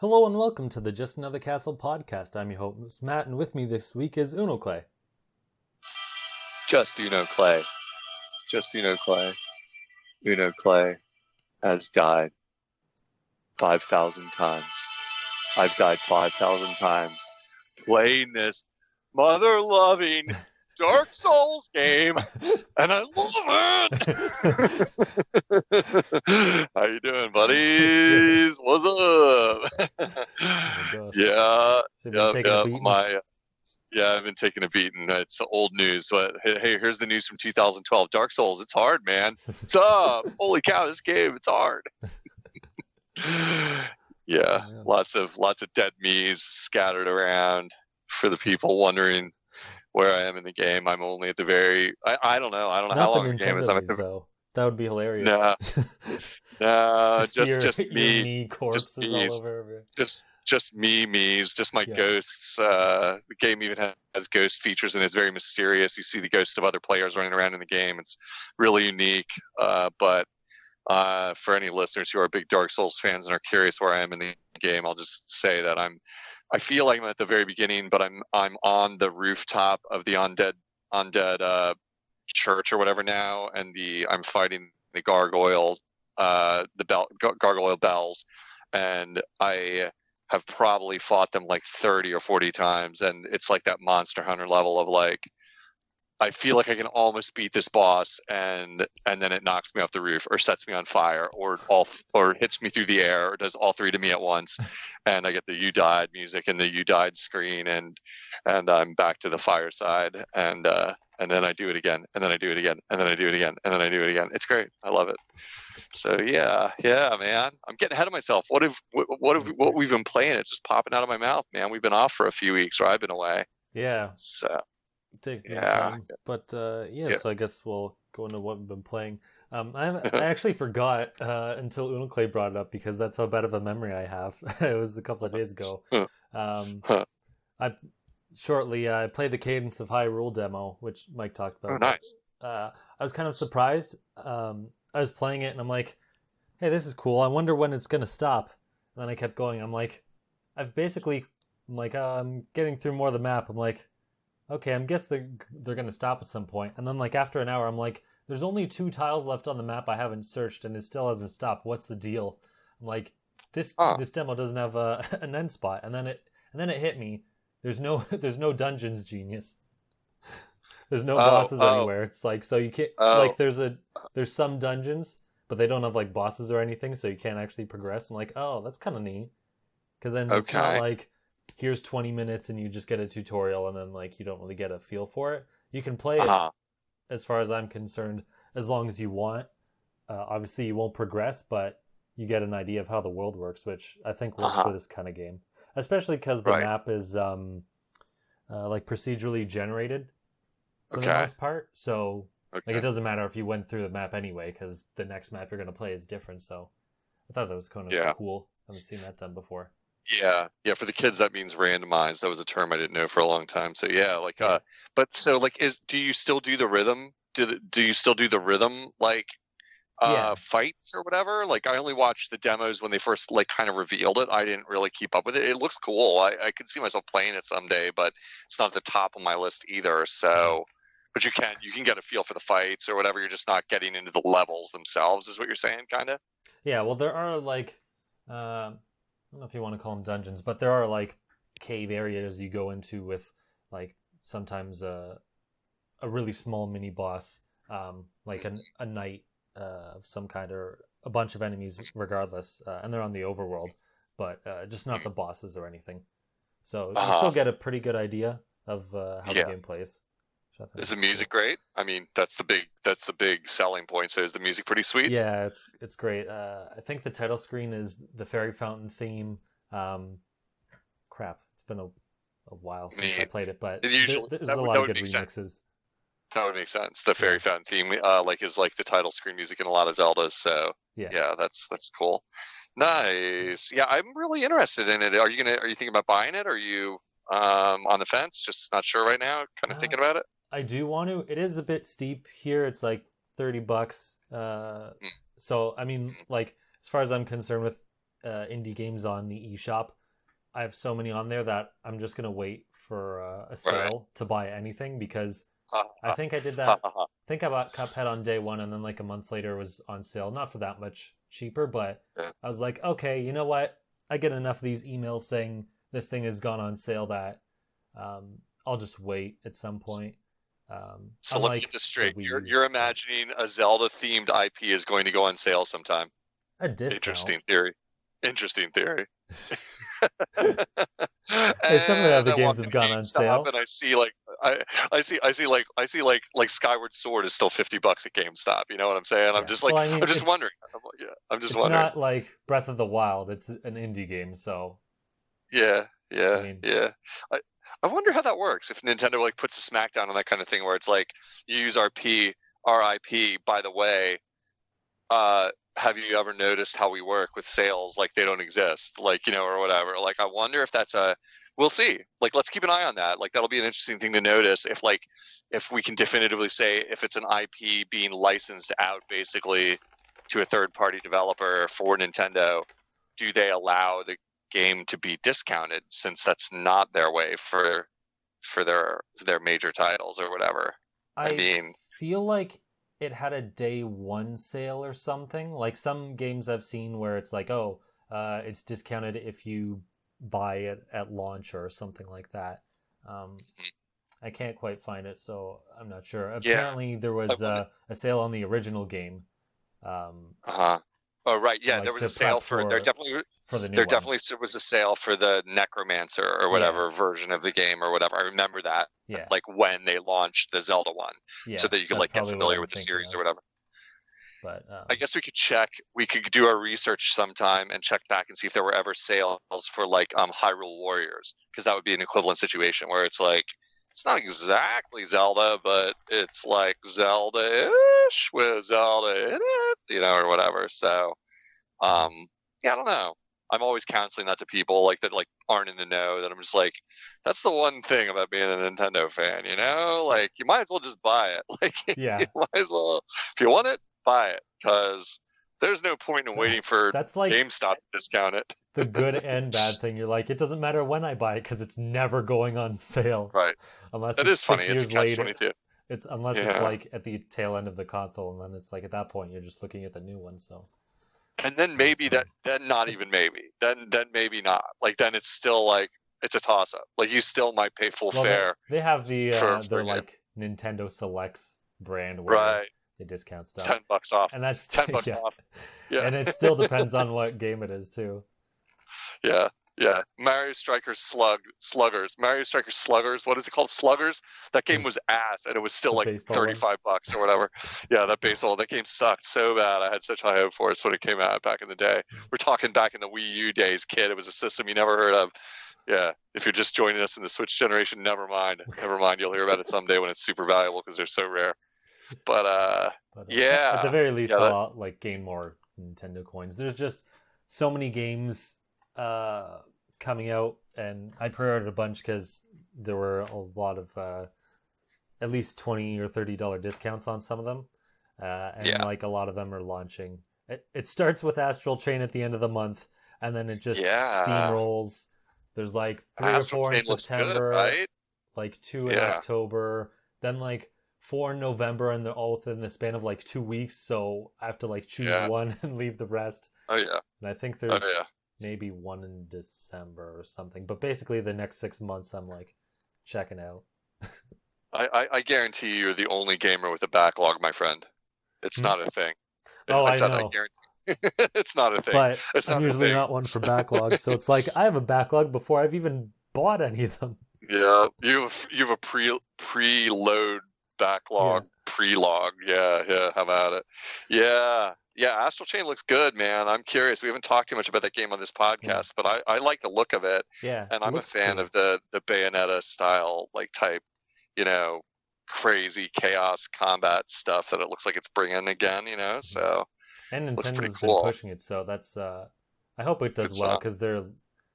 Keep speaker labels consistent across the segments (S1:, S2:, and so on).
S1: Hello and welcome to the Just Another Castle podcast. I'm your host, Matt, and with me this week is Unoclay.
S2: Just Unoclay. Just Unoclay. Unoclay has died 5,000 times. I've died 5,000 times playing this mother-loving Dark Souls game, and I love it. How you doing, buddies? What's up? Yeah, I've been taking a beating. It's old news, but hey, here's the news from 2012. Dark Souls, it's hard, man. What's up? Holy cow, this game, it's hard. Yeah, lots of dead me's scattered around for the people wondering where I am in the game. I'm only at the very. I don't know. I don't know how long the game is. I'm at the.
S1: Though. That would be hilarious.
S2: No, just me.
S1: Me corpses just all over.
S2: Just me's, just my ghosts. The game even has ghost features and it's very mysterious. You see the ghosts of other players running around in the game. It's really unique. But for any listeners who are big Dark Souls fans and are curious where I am in the game, I'll just say that I feel like I'm at the very beginning, but I'm on the rooftop of the undead church or whatever now, and I'm fighting the gargoyle bells, and I have probably fought them like 30 or 40 times, and it's like that Monster Hunter level of like, I feel like I can almost beat this boss, and then it knocks me off the roof, or sets me on fire, or hits me through the air, or does all three to me at once, and I get the "You Died" music and the "You Died" screen, and I'm back to the fireside, and then I do it again, and then I do it again, and then I do it again, and then I do it again. It's great. I love it. So yeah, man. I'm getting ahead of myself. What we've been playing? It's just popping out of my mouth, man. We've been off for a few weeks, or I've been away.
S1: Yeah.
S2: So.
S1: Take time. But so I guess we'll go into what we've been playing. I actually forgot until Unoclay brought it up, because that's how bad of a memory I have. It was a couple of days ago. I played the Cadence of Hyrule demo, which Mike talked about.
S2: Oh, nice.
S1: I was kind of surprised. I was playing it and I'm like, hey, this is cool. I wonder when it's gonna stop. And then I kept going. I'm getting through more of the map. I'm like, okay, I'm guessing they're going to stop at some point. And then like after an hour, I'm like, there's only 2 tiles left on the map I haven't searched, and it still hasn't stopped. What's the deal? I'm like, this demo doesn't have an end spot. And then it hit me. There's no dungeons, genius. There's no bosses anywhere. It's like, so you can't like there's some dungeons, but they don't have like bosses or anything, so you can't actually progress. I'm like, oh, that's kind of neat. Because then it's not like, here's 20 minutes and you just get a tutorial and then like you don't really get a feel for it. You can play it, as far as I'm concerned, as long as you want. Obviously you won't progress, but you get an idea of how the world works, which I think works for this kind of game, especially because the map is like procedurally generated for the most part. So like it doesn't matter if you went through the map anyway, because the next map you're going to play is different. So I thought that was kind of cool. I haven't seen that done before.
S2: Yeah. For the kids, that means randomized. That was a term I didn't know for a long time. So but so like, do you still do the rhythm? Do you still do the rhythm like fights or whatever? Like, I only watched the demos when they first like kind of revealed it. I didn't really keep up with it. It looks cool. I could see myself playing it someday, but it's not at the top of my list either. So, but you can get a feel for the fights or whatever. You're just not getting into the levels themselves, is what you're saying, kind of.
S1: Yeah. Well, there are like. I don't know if you want to call them dungeons, but there are like cave areas you go into with like sometimes a really small mini boss, like a knight of some kind, or a bunch of enemies regardless, and they're on the overworld, but just not the bosses or anything. So you still get a pretty good idea of how the game plays.
S2: Is the music great? I mean, that's the big selling point. So is the music pretty sweet?
S1: Yeah, it's great. I think the title screen is the Fairy Fountain theme. It's been a while since I played it, but there's a lot of good remixes.
S2: That would make sense. The Fairy Fountain theme is like the title screen music in a lot of Zeldas. So yeah, that's cool. Nice. Yeah, I'm really interested in it. Are you thinking about buying it? Or are you on the fence? Just not sure right now. Kind of thinking about it.
S1: I do want to. It is a bit steep here. It's like $30. So I mean, like, as far as I'm concerned with indie games on the eShop. I have so many on there that I'm just gonna wait for a
S2: Right.
S1: sale to buy anything, because
S2: Ha,
S1: I
S2: ha,
S1: think I did
S2: ha,
S1: that.
S2: ha, ha.
S1: I think I bought Cuphead on day one, and then like a month later it was on sale. Not for that much cheaper, but
S2: Yeah.
S1: I was like, okay, you know what? I get enough of these emails saying this thing has gone on sale that I'll just wait at some point.
S2: So let me get
S1: Unlike
S2: this
S1: the
S2: straight.
S1: Wii
S2: You're
S1: U,
S2: you're
S1: but
S2: imagining a Zelda themed IP is going to go on sale sometime.
S1: a discount.
S2: Interesting theory. Interesting theory.
S1: Hey, some of the
S2: And
S1: other
S2: I walk
S1: games have
S2: into
S1: gone on
S2: GameStop
S1: sale.
S2: and I see like I see like Skyward Sword is still $50 at GameStop. You know what I'm saying? I'm
S1: Yeah.
S2: just
S1: Well,
S2: like
S1: I mean,
S2: I'm just wondering. I'm just
S1: it's
S2: wondering.
S1: not like Breath of the Wild. It's an indie game, so
S2: Yeah,
S1: I
S2: yeah,
S1: mean,
S2: yeah. I I wonder how that works if Nintendo like puts a smackdown on that kind of thing where it's like you use RIP, by the way, have you ever noticed how we work with sales like they don't exist, like, or whatever. Like I wonder if that's a we'll see. Like let's keep an eye on that. Like that'll be an interesting thing to notice if we can definitively say if it's an IP being licensed out basically to a third party developer for Nintendo, do they allow the game to be discounted since that's not their way for their major titles or whatever. I
S1: I
S2: mean,
S1: feel like it had a day one sale or something. Like some games I've seen where it's like, oh, it's discounted if you buy it at launch or something like that. Um, I can't quite find it, so I'm not sure.
S2: yeah.
S1: Apparently, there
S2: I
S1: was
S2: wonder.
S1: a sale on the original game, um,
S2: Uh-huh. Oh, right. Yeah, there
S1: like
S2: was a
S1: to
S2: sale
S1: prep
S2: for there definitely
S1: for the new
S2: there
S1: one.
S2: definitely was a sale for the Necromancer or
S1: Yeah,
S2: whatever version of the game or whatever. I remember that,
S1: yeah,
S2: like when they launched the Zelda one, so
S1: yeah.
S2: that you could
S1: That's
S2: like get
S1: probably what
S2: familiar
S1: I'm
S2: with the
S1: thinking
S2: series or
S1: of.
S2: whatever.
S1: But
S2: I guess we could check. We could do our research sometime and check back and see if there were ever sales for like Hyrule Warriors, because that would be an equivalent situation where it's like it's not exactly Zelda, but it's like Zelda-ish with Zelda in it, or whatever. So, um, yeah, I don't know. I'm always counseling that to people like that, like aren't in the know. That I'm just like, that's the one thing about being a Nintendo fan, Like you might as well just buy it. Like you
S1: yeah,
S2: might as well, if you want it, buy it, because there's no point in waiting for
S1: that's like
S2: GameStop to discount it.
S1: the good and bad thing. You're like, it doesn't matter when I buy it because it's never going on sale
S2: Right.
S1: unless
S2: That
S1: it's
S2: is funny.
S1: six
S2: It's a
S1: years
S2: catch
S1: later.
S2: 22.
S1: It's unless it's
S2: Yeah.
S1: like at the tail end of the console, and then it's like at that point you're just looking at the new one. So
S2: And then
S1: that's
S2: maybe
S1: fun.
S2: then not even maybe. Then maybe not. Like then it's still like it's a toss up. Like you still might pay full
S1: Well, they
S2: fare
S1: they have the
S2: for
S1: their
S2: a game.
S1: like Nintendo Selects brand where
S2: Right.
S1: they discount stuff,
S2: $10 off.
S1: and that's
S2: 10 bucks
S1: yeah,
S2: off. Yeah.
S1: and it still depends on what game it is too.
S2: Yeah, yeah. Mario Strikers Sluggers. Mario Strikers Sluggers. What is it called? Sluggers. That game was ass, and it was still
S1: The
S2: like
S1: baseball one.
S2: $35 or whatever. Yeah, that baseball. That game sucked so bad. I had such high hope for it when it came out back in the day. We're talking back in the Wii U days, kid. It was a system you never heard of. Yeah. If you're just joining us in the Switch generation, never mind. Never mind. You'll hear about it someday when it's super valuable because they're so rare. But
S1: But at the
S2: yeah,
S1: very least,
S2: yeah.
S1: I'll like gain more Nintendo coins. There's just so many games coming out, and I pre-ordered a bunch because there were a lot of at least $20 or $30 discounts on some of them, and
S2: Yeah.
S1: like a lot of them are launching. It starts with Astral Chain at the end of the month, and then it just
S2: Yeah.
S1: steamrolls. There's like three or
S2: Astral
S1: four in
S2: Chain looks good,
S1: September,
S2: right?
S1: like two in
S2: Yeah.
S1: October, then like four in November, and they're all within the span of like 2 weeks. So I have to like choose
S2: Yeah.
S1: one and leave the rest.
S2: Oh yeah.
S1: And I think
S2: Oh
S1: there's
S2: yeah.
S1: maybe one in December or something. But basically, the next 6 months, I'm like checking out.
S2: I guarantee you're the only gamer with a backlog, my friend. It's
S1: Hmm?
S2: not a thing.
S1: Oh,
S2: I
S1: I
S2: said I
S1: know.
S2: guarantee. It's not a thing.
S1: But
S2: It's
S1: I'm
S2: not a
S1: usually
S2: thing.
S1: not one for backlogs. So it's like I have a backlog before I've even bought any of them.
S2: Yeah, you have a preload
S1: Yeah.
S2: backlog, prelog. Yeah, yeah. How about it? Yeah, yeah. Astral Chain looks good, man. I'm curious. We haven't talked too much about that game on this
S1: Mm.
S2: podcast, but I like the look of it,
S1: Yeah.
S2: and
S1: It
S2: I'm a
S1: looks
S2: fan
S1: cool.
S2: of the Bayonetta style, like type, you know, crazy chaos combat stuff that it looks like it's bringing again. So
S1: And
S2: looks pretty
S1: Nintendo's been
S2: cool.
S1: pushing it, so that's I hope it
S2: Good
S1: does well
S2: stuff.
S1: because they're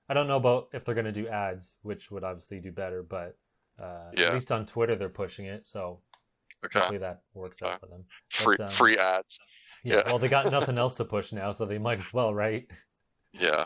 S1: I don't know about if they're gonna do ads, which would obviously do better, but at
S2: Yeah.
S1: least on Twitter they're pushing it, so
S2: Okay.
S1: hopefully that works
S2: Okay.
S1: out for them.
S2: Free
S1: But
S2: free ads.
S1: yeah,
S2: Yeah.
S1: well they got nothing else to push now, so they might as well, right?
S2: Yeah.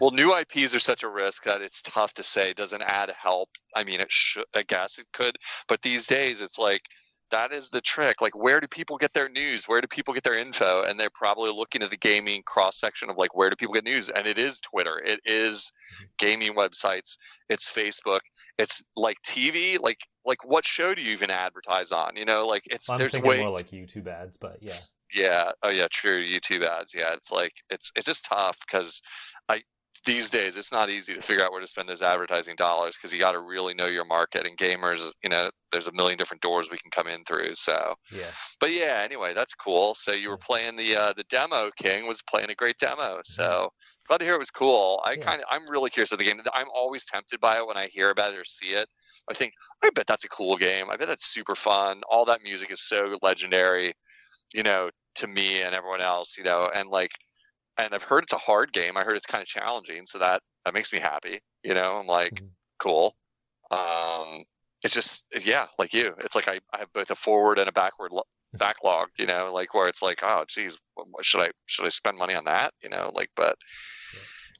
S2: Well, new IPs are such a risk that it's tough to say. Does an ad help? I mean, it should. I guess it could. But these days, it's like that is the trick. Like, where do people get their news? Where do people get their info? And they're probably looking at the gaming cross section of like, where do people get news? And it is Twitter. It is gaming websites. It's Facebook. It's like TV. Like what show do you even advertise on? You know, like
S1: I'm
S2: there's
S1: thinking
S2: way.
S1: more like YouTube ads, but yeah.
S2: Yeah. Oh yeah. True. YouTube ads. Yeah. It's like it's just tough because I these days it's not easy to figure out where to spend those advertising dollars because you got to really know your market and gamers. You know, there's a million different doors we can come in through. So
S1: Yeah.
S2: But yeah. Anyway, that's cool. So you were playing the demo. King was playing a great demo. So glad to hear it was cool. I'm really curious of the game. I'm always tempted by it when I hear about it or see it. I think I bet that's a cool game. I bet that's super fun. All that music is so legendary. You know, to me and everyone else, you know, and I've heard it's a hard game. I heard it's kind of challenging, so that makes me happy. You know, I'm like, cool. It's just, yeah, like you. It's like I have both a forward and a backlog. You know, like where it's like, oh, geez, should I spend money on that? You know, like, but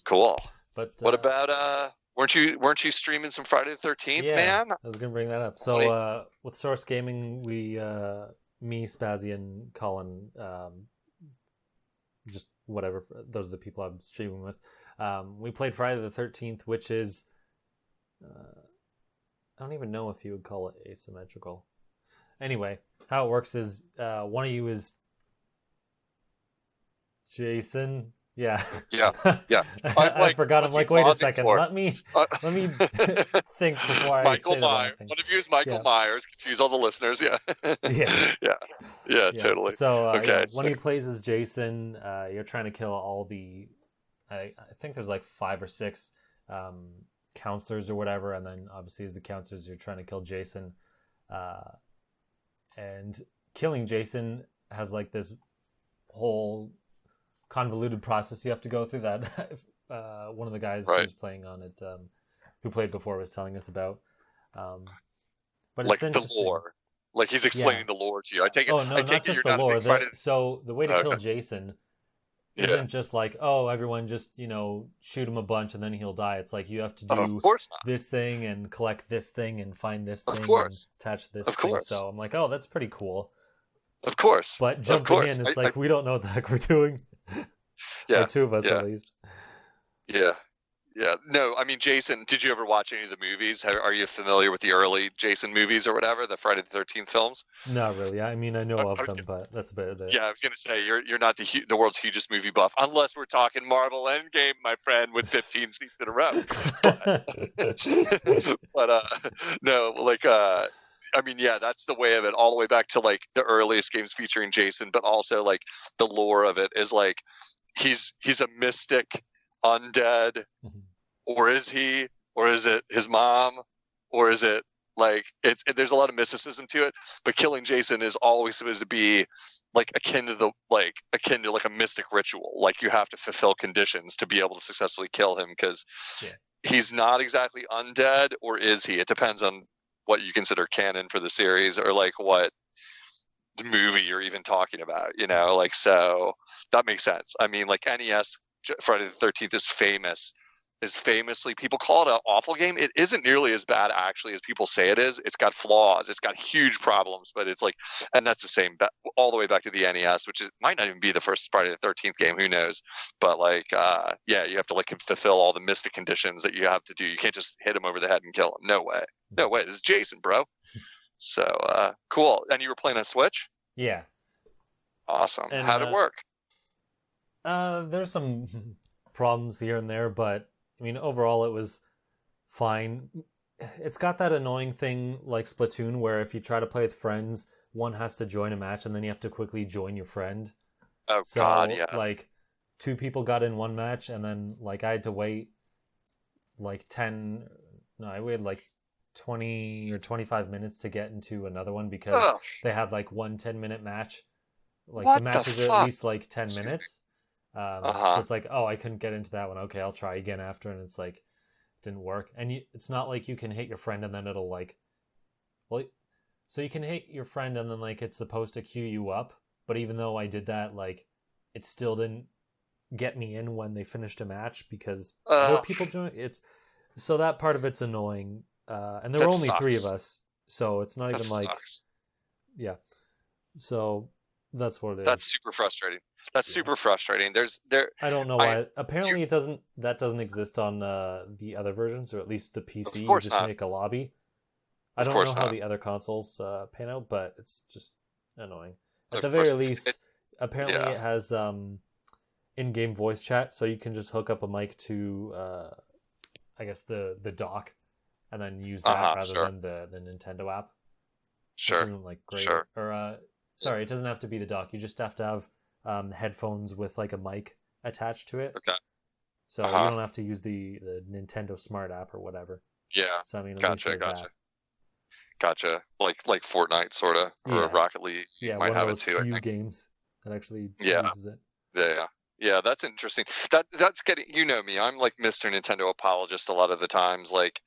S2: cool.
S1: But
S2: what about weren't you streaming some Friday the 13th, man?
S1: I was gonna bring that up. So with Source Gaming, we me, Spazzy, and Colin, just whatever. Those are the people I'm streaming with. We played Friday the 13th, which is, I don't even know if you would call it asymmetrical. Anyway, how it works is one of you is Jason. Yeah.
S2: Yeah.
S1: I forgot. I'm like, wait a second. Let me think before I
S2: Michael
S1: say
S2: Myers. One of you is Michael Myers. Confuse all the listeners. Yeah. Yeah. Totally.
S1: So
S2: okay.
S1: One of you plays as Jason. You're trying to kill all the. I think there's like 5 or 6 counselors or whatever, and then obviously as the counselors, you're trying to kill Jason. And killing Jason has like this whole convoluted process you have to go through that one of the guys who's playing on it, who played before, was telling us about. But
S2: like the lore, like he's explaining the lore to you. I take it.
S1: Oh no, not just the lore. So the way to kill Jason isn't just like, oh, everyone just shoot him a bunch and then he'll die. It's like you have to do this thing and collect this thing and find this thing and attach this thing. So I'm like, oh, that's pretty cool.
S2: Of course.
S1: But jumping in, it's like we don't know what the heck we're doing.
S2: Yeah.
S1: Or 2 of us at least.
S2: Yeah. Yeah. No, I mean, Jason, did you ever watch any of the movies? Are you familiar with the early Jason movies or whatever, the Friday the 13th films?
S1: Not really. I mean, I know of them, but that's about it.
S2: Yeah, I was going to say, you're not the world's hugest movie buff, unless we're talking Marvel Endgame, my friend, with 15 seats in a row. But no, like, I mean, yeah, that's the way of it, all the way back to like the earliest games featuring Jason, but also like the lore of it is like he's a mystic undead, or is he, or is it his mom, or is it like there's a lot of mysticism to it, but killing Jason is always supposed to be like akin to like a mystic ritual. Like you have to fulfill conditions to be able to successfully kill him, because he's not exactly undead, or is he? It depends on what you consider canon for the series, or like what movie you're even talking about, like, so that makes sense. I mean, like NES Friday the 13th is famously, people call it an awful game. It isn't nearly as bad actually as people say it is. It's got flaws, it's got huge problems, but it's like, and that's the same all the way back to the NES, which might not even be the first Friday the 13th game, who knows. But like you have to like fulfill all the mystic conditions that you have to do. You can't just hit him over the head and kill him. No way. This is Jason, bro. So cool. And you were playing on Switch?
S1: Yeah.
S2: Awesome. And how'd it work?
S1: There's some problems here and there, but I mean, overall it was fine. It's got that annoying thing like Splatoon, where if you try to play with friends, one has to join a match and then you have to quickly join your friend.
S2: Oh, so, God, yes.
S1: Like 2 people got in one match, and then like I had to wait like I waited like 20 or 25 minutes to get into another one, because they had like 1 10-minute match. Like the matches are at least like 10 minutes. So it's like, I couldn't get into that one. Okay, I'll try again after, and it's like, it didn't work. And it's not like you can hit your friend and then it'll like, so you can hit your friend and then like it's supposed to queue you up, but even though I did that, like it still didn't get me in when they finished a match because other
S2: Uh,
S1: people join. It's so that part of it's annoying. And there were
S2: that
S1: only three of
S2: sucks.
S1: us, so it's not
S2: That
S1: even like
S2: sucks.
S1: yeah. So that's what it
S2: That's
S1: is.
S2: super frustrating. That's
S1: Yeah.
S2: super frustrating.
S1: I don't know
S2: I,
S1: why.
S2: you,
S1: Apparently, it doesn't. That doesn't exist on the other versions, or at least the
S2: of
S1: PC. You
S2: course
S1: just
S2: not.
S1: make a lobby. I
S2: Of
S1: don't know
S2: course
S1: how
S2: not.
S1: the other consoles pan out, but it's just annoying. At the
S2: Of
S1: very
S2: course. It,
S1: least, apparently
S2: yeah.
S1: it has in-game voice chat, so you can just hook up a mic to I guess the dock, and then use that rather
S2: Sure.
S1: than the Nintendo app, which
S2: Sure.
S1: isn't like great.
S2: Sure.
S1: Or
S2: Yeah.
S1: sorry, it doesn't have to be the dock. You just have to have headphones with like a mic attached to it,
S2: Okay.
S1: so you
S2: Uh-huh.
S1: don't have to use the Nintendo Smart app or whatever.
S2: Yeah.
S1: So I mean, at least
S2: Gotcha.
S1: there's
S2: Gotcha.
S1: that.
S2: Gotcha. Like Fortnite sort of, or
S1: Yeah,
S2: Rocket League
S1: yeah,
S2: might
S1: one of
S2: have it
S1: those
S2: too, I
S1: few
S2: think.
S1: games that actually
S2: Yeah.
S1: uses it.
S2: Yeah. Yeah, that's interesting. That's getting, you know me, I'm like Mr. Nintendo apologist a lot of the times, like,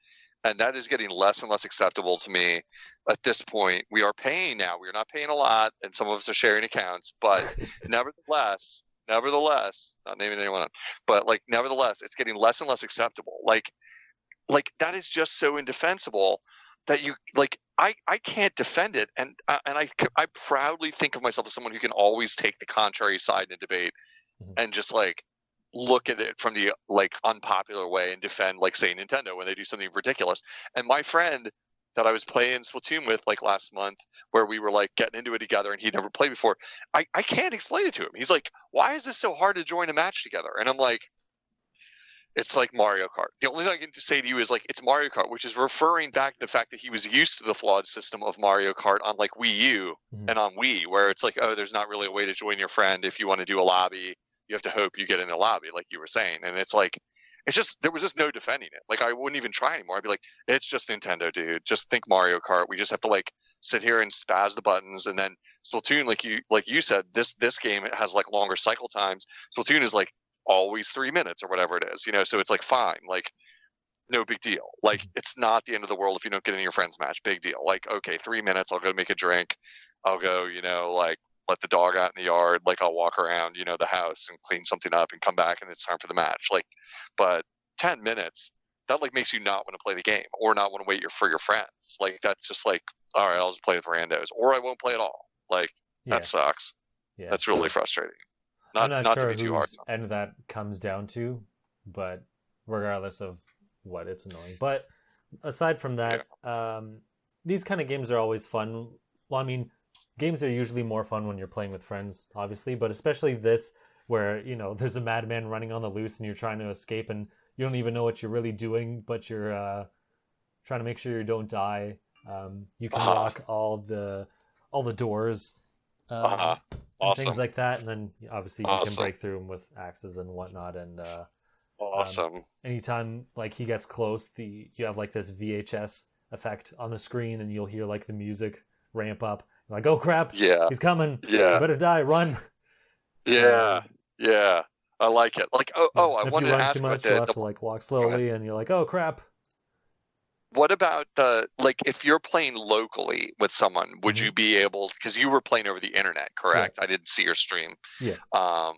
S2: and that is getting less and less acceptable to me at this point. We are paying now. We are not paying a lot, and some of us are sharing accounts, but nevertheless, not naming anyone, but like nevertheless, it's getting less and less acceptable. Like that is just so indefensible that you like I can't defend it, and I proudly think of myself as someone who can always take the contrary side in a debate
S1: Mhm.
S2: and just like look at it from the like unpopular way and defend like say Nintendo when they do something ridiculous. And my friend that I was playing Splatoon with like last month, where we were like getting into it together and he'd never played before, I can't explain it to him. He's like, why is this so hard to join a match together? And I'm like, it's like Mario Kart. The only thing I can say to you is like it's Mario Kart, which is referring back to the fact that he was used to the flawed system of Mario Kart on like Wii U
S1: Mhm.
S2: and on Wii, where it's like, oh, there's not really a way to join your friend if you want to do a lobby. You have to hope you get in a lobby, like you were saying. And it's like, it's just there was just no defending it. Like I wouldn't even try anymore. I'd be like, it's just Nintendo, dude. Just think Mario Kart. We just have to like sit here and spaz the buttons. And then Splatoon, like you said, this game has like longer cycle times. Splatoon is like always 3 minutes or whatever it is, so it's like fine, like no big deal, like
S1: Mhm.
S2: it's not the end of the world if you don't get in your friend's match. Big deal, like okay, 3 minutes, I'll go make a drink, I'll go, like let the dog out in the yard, like I'll walk around, the house and clean something up and come back and it's time for the match, like. But 10 minutes, that like makes you not want to play the game or not want to wait for your friends, like that's just like, all right, I'll just play with randos or I won't play at all, like that
S1: Yeah,
S2: sucks.
S1: yeah.
S2: That's really
S1: So
S2: frustrating.
S1: I'm
S2: not
S1: not
S2: not to
S1: sure
S2: be too hard.
S1: whose end that comes down to, but regardless of what, it's annoying. But aside from
S2: Yeah.
S1: that, these kind of games are always fun. Well, I mean, games are usually more fun when you're playing with friends, obviously, but especially this, where there's a madman running on the loose and you're trying to escape, and you don't even know what you're really doing, but you're trying to make sure you don't die. You can
S2: Uh-huh.
S1: lock all the doors
S2: Uh-huh.
S1: and things
S2: Awesome.
S1: like that. And then obviously you can
S2: Awesome.
S1: break through them with axes and whatnot. And um,
S2: Awesome.
S1: anytime like he gets close, you have like this VHS effect on the screen, and you'll hear like the music ramp up. You're like, oh crap,
S2: Yeah.
S1: he's coming! You
S2: Yeah.
S1: better die, run!
S2: Yeah.
S1: Um,
S2: Yeah. I like it. Like,
S1: yeah,
S2: I
S1: and if you
S2: wanted to
S1: run too
S2: ask about
S1: much, you'll have
S2: the
S1: to like walk
S2: go ahead.
S1: slowly, and you're like, oh crap.
S2: What about the like if you're playing locally with someone, would
S1: Hmm.
S2: you be able, because you were playing over the internet,
S1: Yeah,
S2: correct? I didn't see your stream.
S1: yeah.
S2: Um,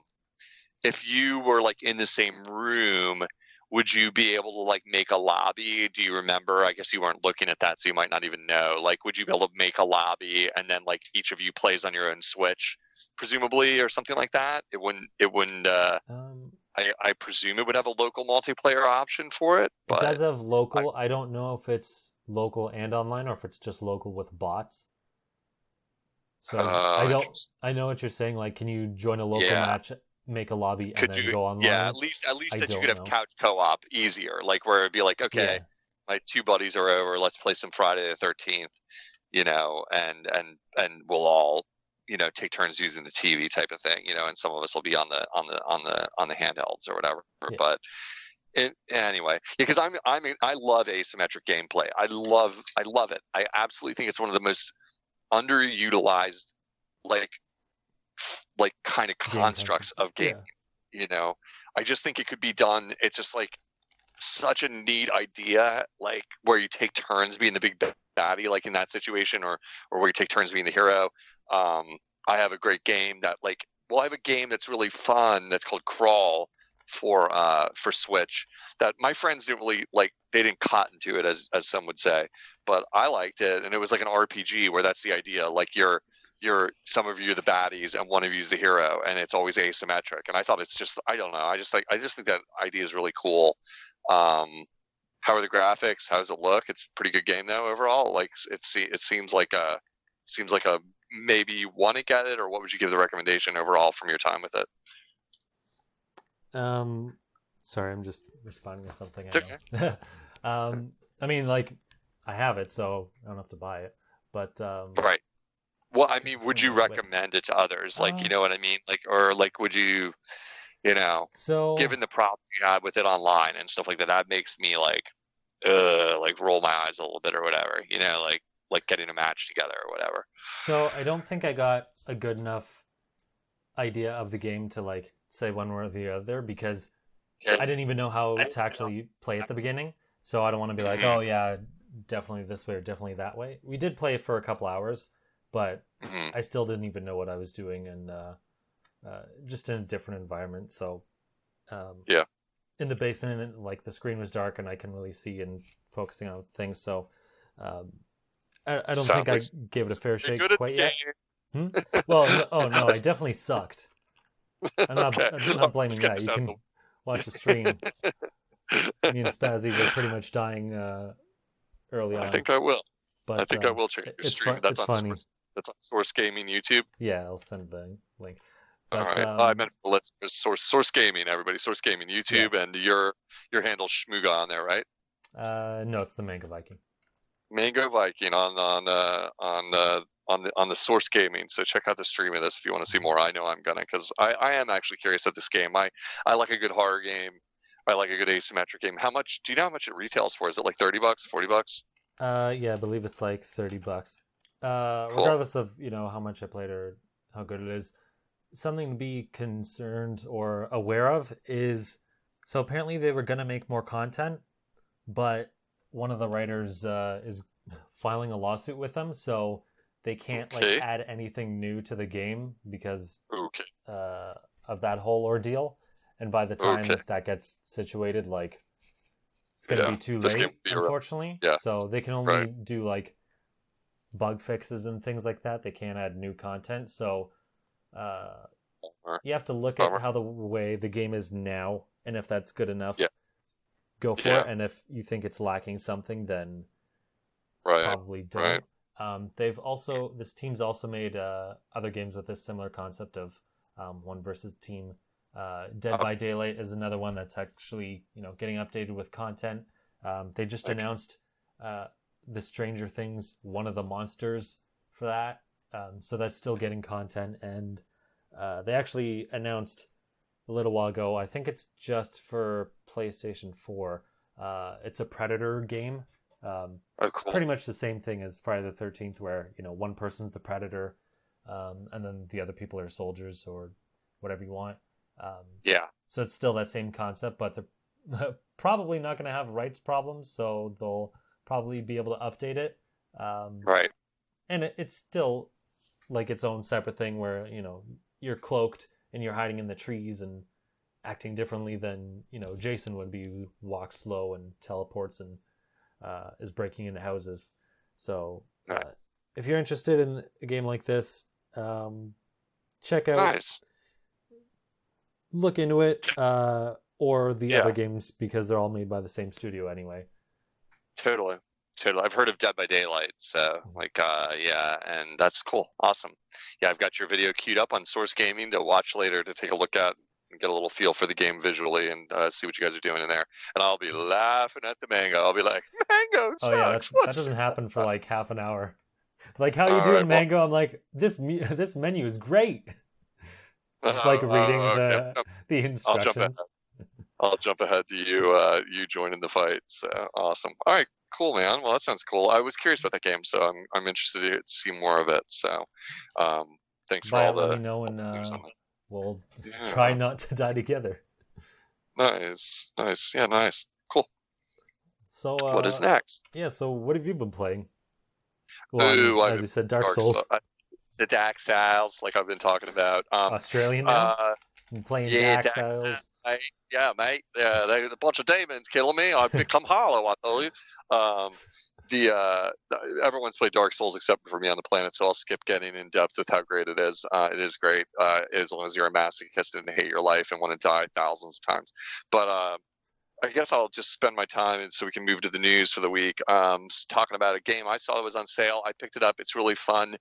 S2: if you were like in the same room, would you be able to like make a lobby? Do you remember? I guess you weren't looking at that, so you might not even know. Like, would you be able to make a lobby and then like each of you plays on your own Switch, presumably, or something like that? It wouldn't.
S1: Um,
S2: I presume it would have a local multiplayer option for it,
S1: it
S2: but
S1: does have
S2: I,
S1: local. I don't know if it's local and online, or if it's just local with bots. So I don't.
S2: interesting.
S1: I know what you're saying. Like, can you join a local
S2: Yeah.
S1: match, make a lobby, and
S2: Could
S1: then
S2: you?
S1: go
S2: Yeah,
S1: online?
S2: at least
S1: I
S2: that you could
S1: don't
S2: have
S1: know.
S2: couch co-op easier, like where it'd be like, okay,
S1: Yeah,
S2: my two buddies are over, let's play some Friday the 13th, and we'll all, take turns using the TV type of thing, and some of us will be on the handhelds or whatever.
S1: yeah,
S2: But anyway, because I love asymmetric gameplay. I love it. I absolutely think it's one of the most underutilized, like kind of
S1: game
S2: constructs
S1: concepts.
S2: of gaming.
S1: Yeah,
S2: You know, I just think it could be done. It's just like such a neat idea, like where you take turns being the big baddie, like in that situation, or where you take turns being the hero. I have a great game that like well, I have a game that's really fun that's called Crawl for Switch that my friends didn't really like. They didn't cotton to it, as some would say, but I liked it, and it was like an RPG where that's the idea. Like you're some of you are the baddies and one of you is the hero, and it's always asymmetric. And I thought it's just, I don't know, I just think that idea is really cool. How are the graphics? How does it look? It's a pretty good game though overall. Like it seems like a maybe you want to get it, or what would you give the recommendation overall from your time with it?
S1: Sorry, I'm just responding to something.
S2: It's okay.
S1: I mean, like, I have it, so I don't have to buy it. But
S2: Right. Well, I mean,
S1: it's
S2: would
S1: gonna
S2: you
S1: go quick.
S2: recommend it to others? Like, you know what I mean? Like, or like, would you,
S1: So
S2: given the problems you had with it online and stuff like that, that makes me like roll my eyes a little bit or whatever, like getting a match together or whatever.
S1: So I don't think I got a good enough idea of the game to like say one way or the other, because I didn't even know how to actually play at the beginning. So I don't want to be like, oh yeah, definitely this way or definitely that way. We did play for a couple hours, but I still didn't even know what I was doing, and just in a different environment. So
S2: Yeah.
S1: in the basement, and like the screen was dark and I can really see and focusing on things. So I don't think I gave it a fair shake quite yet. Well, oh no, I definitely sucked. I'm not blaming that. You can watch the stream. Me and Spazzy were pretty much dying early on.
S2: I think I will.
S1: But
S2: I think I will check your stream. That's on
S1: funny.
S2: That's on Source Gaming YouTube.
S1: Yeah, I'll send the link. But,
S2: all right. I meant for Source Gaming, everybody. Source Gaming YouTube, yeah. And your handle Schmooga on there, right?
S1: No, it's the Mango Viking.
S2: Mango Viking on the Source Gaming. So check out the stream of this if you want to see more. I know I'm gonna, because I am actually curious about this game. I like a good horror game. I like a good asymmetric game. How much do you know how much it retails for? Is it like $30, $40?
S1: Yeah, I believe it's like $30.
S2: Cool.
S1: Regardless of how much I played or how good it is, something to be concerned or aware of is, so apparently they were gonna make more content, but one of the writers is filing a lawsuit with them, so they can't like add anything new to the game because of that whole ordeal. And by the time that gets situated, like, it's going to be too late, unfortunately.
S2: Yeah.
S1: So they can only do like bug fixes and things like that. They can't add new content. So you have to look at how the way the game is now, and if that's good enough, go for it. And if you think it's lacking something, then probably don't. This team's also made other games with this similar concept of one versus team. Dead by Daylight is another one that's actually getting updated with content. They just announced the Stranger Things, one of the monsters for that, so that's still getting content. And they actually announced a little while ago, I think it's just for PlayStation 4, it's a Predator game. It's pretty much the same thing as Friday the 13th, where one person's the Predator, and then the other people are soldiers or whatever you want. So it's still that same concept, but they're probably not going to have rights problems, so they'll probably be able to update it. And it's still like its own separate thing where you're cloaked and you're hiding in the trees and acting differently than Jason would be, who walks slow and teleports and is breaking into houses. So if you're interested in a game like this, check out. Look into it, or the other games, because they're all made by the same studio anyway.
S2: Totally. I've heard of Dead by Daylight, so and that's cool. Awesome. Yeah, I've got your video queued up on Source Gaming to watch later, to take a look at and get a little feel for the game visually, and see what you guys are doing in there. And I'll be laughing at the Mango. I'll be like, Mango sucks.
S1: Oh yeah, that doesn't happen for like half an hour. Like, how you doing, Mango? I'm like, this menu is great. Just like reading the instructions.
S2: I'll jump ahead to you joining the fight. So awesome. All right, cool, man. Well, that sounds cool. I was curious about that game, so I'm interested to see more of it. So thanks for all the.
S1: Let me know, and we'll try not to die together.
S2: Nice. Yeah, nice. Cool.
S1: So
S2: what is next?
S1: Yeah. So what have you been playing? Well, as you said, Dark Souls.
S2: the DAC styles, like I've been talking about.
S1: Australian now?
S2: Uh,
S1: I'm playing
S2: yeah,
S1: DAC
S2: DAC
S1: styles.
S2: mate. Yeah, mate. They a bunch of demons killing me. I've become hollow. I tell you. Um, everyone's played Dark Souls except for me on the planet, so I'll skip getting in depth with how great it is. It is great, as long as you're a masochist and hate your life and want to die thousands of times. But I guess I'll just spend my time, and so we can move to the news for the week. Talking about a game I saw that was on sale. I picked it up. It's really fun.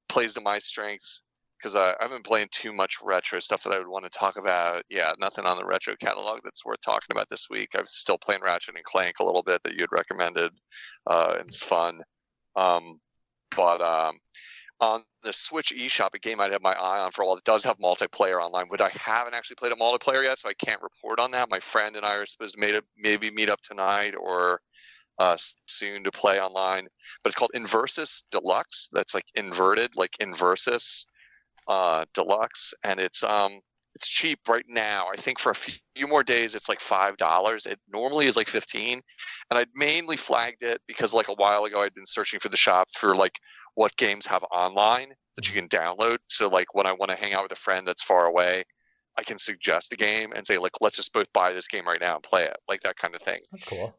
S2: Plays to my strengths because I've been playing too much retro stuff that I would want to talk about. Yeah, nothing on the retro catalog that's worth talking about this week. I'm still playing Ratchet and Clank a little bit that you had recommended. It's fun. But on the Switch eShop, a game I'd have my eye on for a while. It does have multiplayer online, but I haven't actually played a multiplayer yet, so I can't report on that. My friend and I are supposed to maybe meet up tonight or soon to play online. But it's called Inversus Deluxe. That's like inverted, like Inversus Deluxe, and it's cheap right now. I think for a few more days it's like $5. It normally is like 15, and I'd mainly flagged it because like a while ago I'd been searching for the shop for like what games have online that you can download. So like when I want to hang out with a friend that's far away, I can suggest a game and say like, let's just both buy this game right now and play it, like that kind of thing.
S1: That's cool.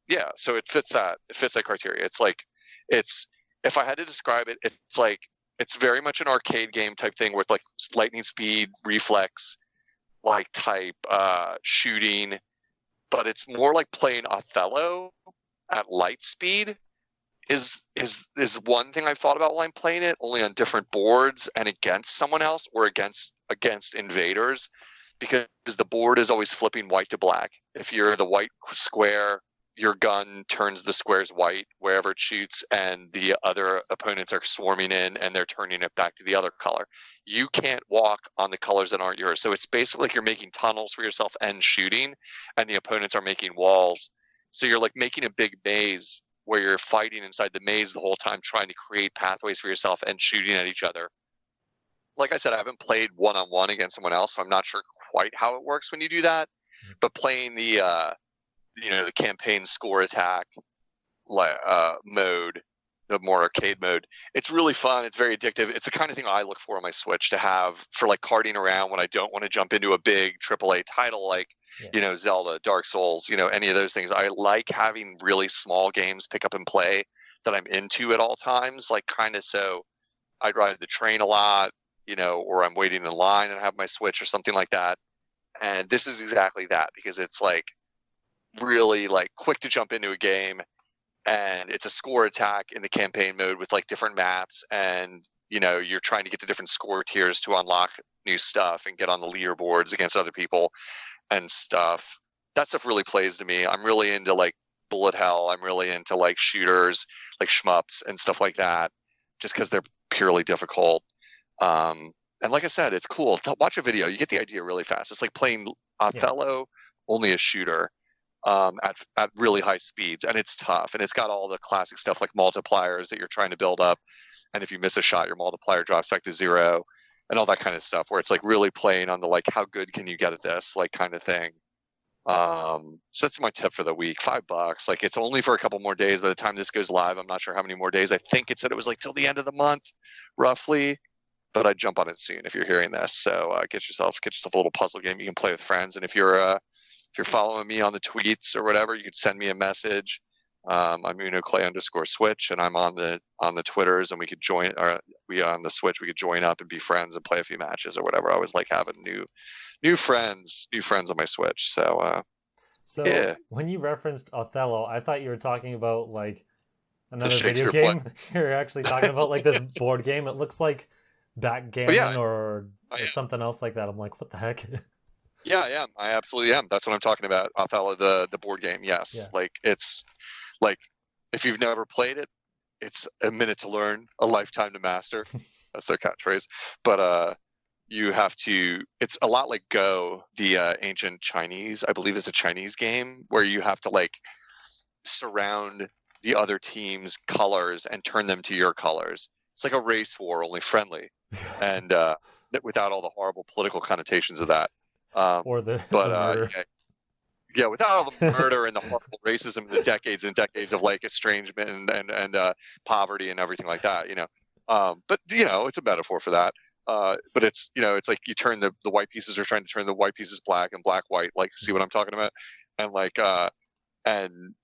S2: Yeah, so it fits that criteria. It's like, it's, if I had to describe it, it's like, it's very much an arcade game type thing with like lightning speed, reflex, like type shooting, but it's more like playing Othello at light speed. Is one thing I've thought about while I'm playing it, only on different boards and against someone else or against invaders, because the board is always flipping white to black. If you're the white square, your gun turns the squares white wherever it shoots, and the other opponents are swarming in and they're turning it back to the other color. You can't walk on the colors that aren't yours. So it's basically like you're making tunnels for yourself and shooting, and the opponents are making walls. So you're like making a big maze where you're fighting inside the maze the whole time, trying to create pathways for yourself and shooting at each other. Like I said, I haven't played one-on-one against someone else, so I'm not sure quite how it works when you do that. But playing the the campaign score attack mode, the more arcade mode, it's really fun. It's very addictive. It's the kind of thing I look for on my Switch to have for like carting around when I don't want to jump into a big AAA title like Zelda, Dark Souls, any of those things. I like having really small games pick up and play that I'm into at all times, like kind of, so I'd ride the train a lot, or I'm waiting in line and have my Switch or something like that. And this is exactly that, because it's like really like quick to jump into a game, and it's a score attack in the campaign mode with like different maps, and you're trying to get to different score tiers to unlock new stuff and get on the leaderboards against other people and stuff. That stuff really plays to me. I'm really into like bullet hell. I'm really into like shooters, like shmups and stuff like that, just because they're purely difficult. And like I said, it's cool. Watch a video. You get the idea really fast. It's like playing Othello, only a shooter. At really high speeds, and it's tough, and it's got all the classic stuff like multipliers that you're trying to build up, and if you miss a shot your multiplier drops back to 0 and all that kind of stuff, where it's like really playing on the like how good can you get at this like kind of thing. So that's my tip for the week. $5, like it's only for a couple more days. By the time this goes live, I'm not sure how many more days. I think it said it was like till the end of the month roughly, but I'd jump on it soon if you're hearing this. So get yourself a little puzzle game you can play with friends, and if you're following me on the tweets or whatever, you could send me a message. I'm Unoclay_Switch, and I'm on the Twitters, and we could join. Or we on the Switch, we could join up and be friends and play a few matches or whatever. I always like having new friends on my Switch. So yeah.
S1: When you referenced Othello, I thought you were talking about like another video
S2: Shakespeare
S1: game. You're actually talking about like this board game. It looks like backgammon or something else like that. I'm like, what the heck?
S2: Yeah, I am. I absolutely am. That's what I'm talking about. Othello, the board game. Yes.
S1: Yeah.
S2: Like it's like, if you've never played it, it's a minute to learn, a lifetime to master. That's their catchphrase. But you have to. It's a lot like Go, the ancient Chinese. I believe it's a Chinese game where you have to like surround the other team's colors and turn them to your colors. It's like a race war, only friendly, and without all the horrible political connotations of that.
S1: Or the murder.
S2: Without all the murder and the horrible racism and the decades and decades of like estrangement and poverty and everything like that, But it's a metaphor for that. But it's it's like you turn the white pieces are trying to turn the white pieces black and black white. Like, see what I'm talking about? And like and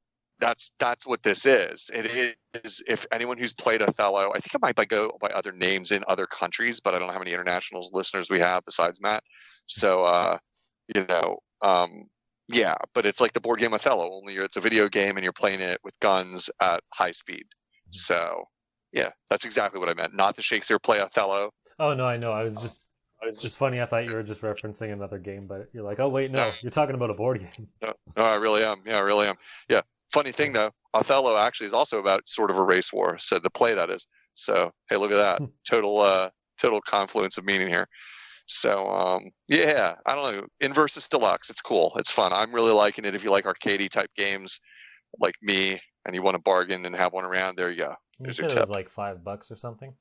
S2: that's what this is. It is, if anyone who's played Othello, I think it might go by other names in other countries, but I don't know how many international listeners we have besides Matt. So yeah, but it's like the board game Othello, only it's a video game and you're playing it with guns at high speed. So yeah, that's exactly what I meant. Not the Shakespeare play Othello.
S1: Oh no, I know. It's funny. I thought you were just referencing another game, but you're like, oh wait, no, you're talking about a board game.
S2: No, I really am. Yeah, I really am. Yeah. Funny thing though, Othello actually is also about sort of a race war. So the play, that is. So hey, look at that. Total confluence of meaning here. So yeah, I don't know. Inversus Deluxe, it's cool. It's fun. I'm really liking it. If you like arcadey type games like me and you want to bargain and have one around, there you go.
S1: You said it was like $5 or something.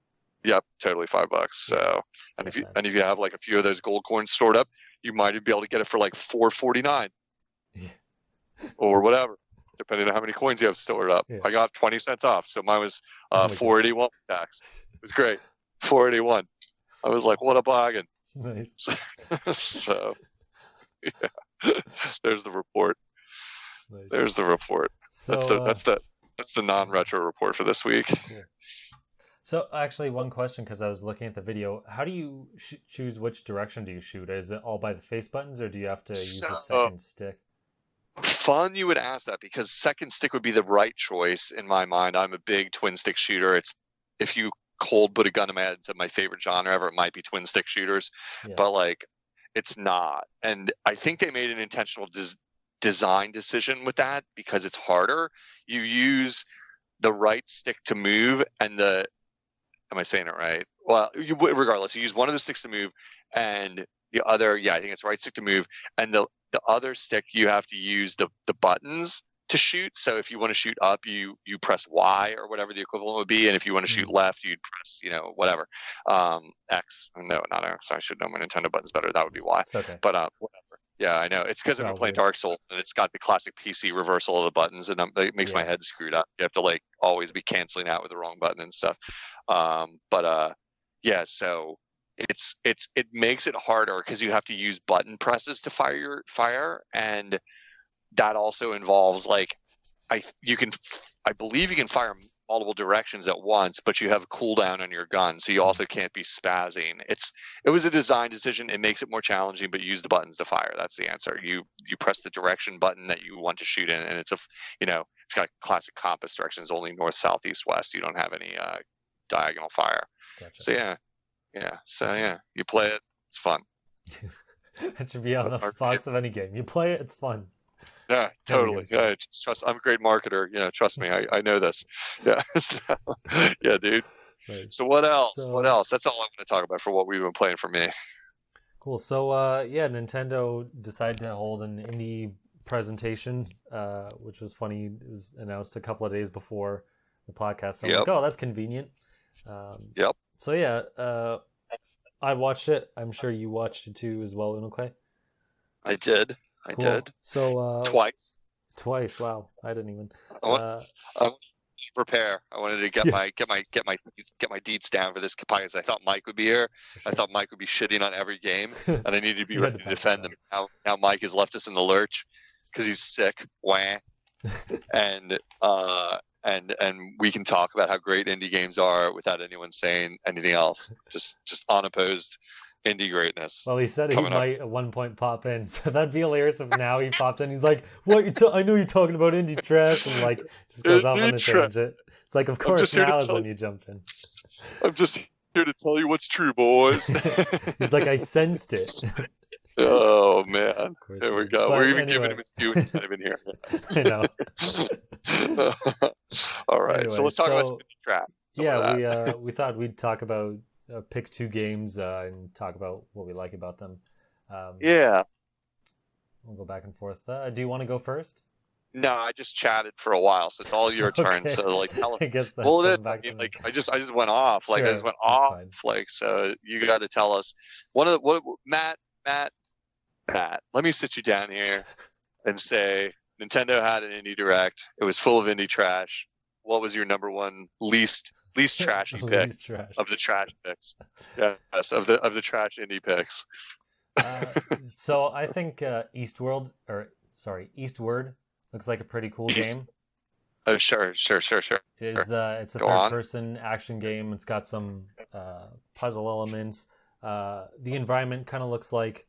S2: Yep, totally $5. So, and if you have like a few of those gold coins stored up, you might be able to get it for like $4.49 or whatever, depending on how many coins you have stored up. Yeah. I got 20 cents off, so mine was $4.81 tax. It was great, $4.81. I was like, what a bargain!
S1: Nice.
S2: So, yeah, there's the report. Nice. There's the report. So, that's the non-retro report for this week.
S1: Cool. So actually, one question, because I was looking at the video. How do you choose which direction do you shoot? Is it all by the face buttons, or do you have to use a second stick?
S2: Fun you would ask that, because second stick would be the right choice in my mind. I'm a big twin stick shooter. It's, if you cold put a gun in my head to my favorite genre ever, it might be twin stick shooters, but like it's not. And I think they made an intentional design decision with that, because it's harder. You use the right stick to move, and am I saying it right? Well, regardless, you use one of the sticks to move, and the other, I think it's right stick to move, and the other stick you have to use the buttons to shoot. So if you want to shoot up, you press Y or whatever the equivalent would be, and if you want to shoot left, you'd press whatever, X. No, not X. I should know my Nintendo buttons better. That would be Y.
S1: It's okay.
S2: But whatever. Yeah, I know. It's because I've been playing Dark Souls, and it's got the classic PC reversal of the buttons, and it makes my head screwed up. You have to like always be canceling out with the wrong button and stuff. Yeah, so it makes it harder because you have to use button presses to fire, and that also involves like I believe you can fire multiple directions at once, but you have a cooldown on your gun, so you also can't be spazzing. It was a design decision. It makes it more challenging, but use the buttons to fire. That's the answer. You press the direction button that you want to shoot in, and it's got classic compass directions, only north, south, east, west. You don't have any diagonal fire. Gotcha. So yeah, you play it. It's fun.
S1: It should be on the box of any game. You play it. It's fun.
S2: Yeah, totally. Yeah, trust. I'm a great marketer. Trust me. I know this. Yeah. So, yeah, dude. Right. So what else? That's all I'm going to talk about for what we've been playing for me.
S1: Cool. So Nintendo decided to hold an indie presentation, which was funny. It was announced a couple of days before the podcast. So I'm like, oh, that's convenient.
S2: Yep.
S1: So yeah, I watched it. I'm sure you watched it too as well, Unoclay.
S2: I did. I did.
S1: So
S2: twice.
S1: Wow, I didn't even.
S2: I wanted to prepare. I wanted to get my deets down for this because I thought Mike would be here. Sure. I thought Mike would be shitting on every game, and I needed to be ready to defend them. Now Mike has left us in the lurch because he's sick. Wah. And we can talk about how great indie games are without anyone saying anything else. Just unopposed indie greatness.
S1: Well, he said he might at one point pop in, so that'd be hilarious if now he popped in. He's like, "What? I know you're talking about indie trash," and like just goes off on a tangent. It's like, of course, now is when you jump in.
S2: I'm just here to tell you what's true, boys.
S1: He's like, I sensed it.
S2: Oh man, there we go. We're even giving him a few instead of in here.
S1: I know.
S2: All right, anyway, so let's talk about indie trash.
S1: Yeah, we thought we'd talk about. Pick two games and talk about what we like about them.
S2: Yeah.
S1: We'll go back and forth. Do you want to go first?
S2: No, I just chatted for a while, so it's all your turn.
S1: Okay.
S2: So like,
S1: I guess that's
S2: well, it is. I mean, like, I just went off. Like,
S1: sure,
S2: I just went off.
S1: fine.
S2: Like, so you got to tell us Matt. Let me sit you down here and say Nintendo had an indie direct. It was full of indie trash. What was your number one least least trashy pick
S1: Least trash.
S2: of the trash picks. Yes, of the trash indie picks.
S1: So I think Eastward looks like a pretty cool
S2: East.
S1: game.
S2: Oh, sure.
S1: It's a
S2: Go
S1: third
S2: on.
S1: person action game. It's got some puzzle elements. The environment kind of looks like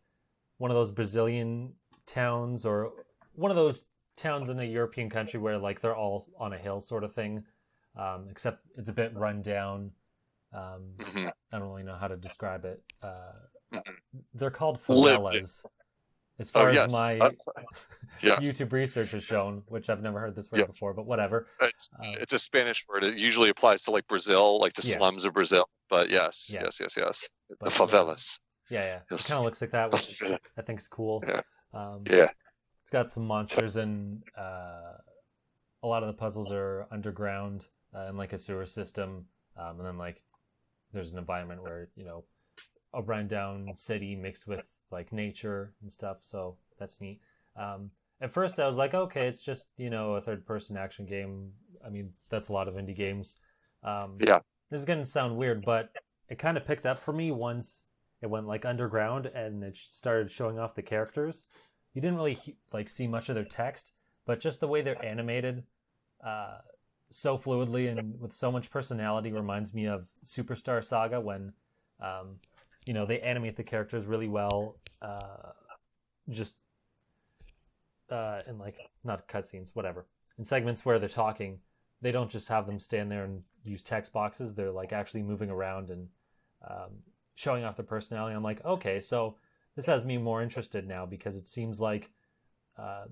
S1: one of those Brazilian towns or one of those towns in a European country where like they're all on a hill sort of thing. Except it's a bit run down.
S2: Mhm.
S1: I don't really know how to describe it.
S2: Mhm.
S1: They're called
S2: Lived.
S1: favelas. As
S2: Oh,
S1: far as
S2: yes.
S1: my
S2: Yes.
S1: YouTube research has shown, which I've never heard this word
S2: Yes.
S1: before, but whatever.
S2: It's a Spanish word. It usually applies to like Brazil, like the
S1: Yeah.
S2: slums of Brazil. But yes.
S1: Yeah.
S2: The
S1: But,
S2: favelas.
S1: Yeah. It
S2: Yes.
S1: kind of looks like that, which I think is cool.
S2: Yeah.
S1: Um,
S2: Yeah.
S1: It's got some monsters, and a lot of the puzzles are underground in like a sewer system, and then like there's an environment where a rundown city mixed with like nature and stuff. So that's neat. At first, I was like, okay, it's just a third-person action game. I mean, that's a lot of indie games.
S2: Yeah.
S1: This is gonna sound weird, but it kind of picked up for me once it went like underground and it started showing off the characters. You didn't really like see much of their text, but just the way they're animated, so fluidly and with so much personality, reminds me of Superstar Saga when, they animate the characters really well. Just in like not cutscenes, whatever, in segments where they're talking, they don't just have them stand there and use text boxes. They're like actually moving around and showing off their personality. I'm like, okay, so this has me more interested now because it seems like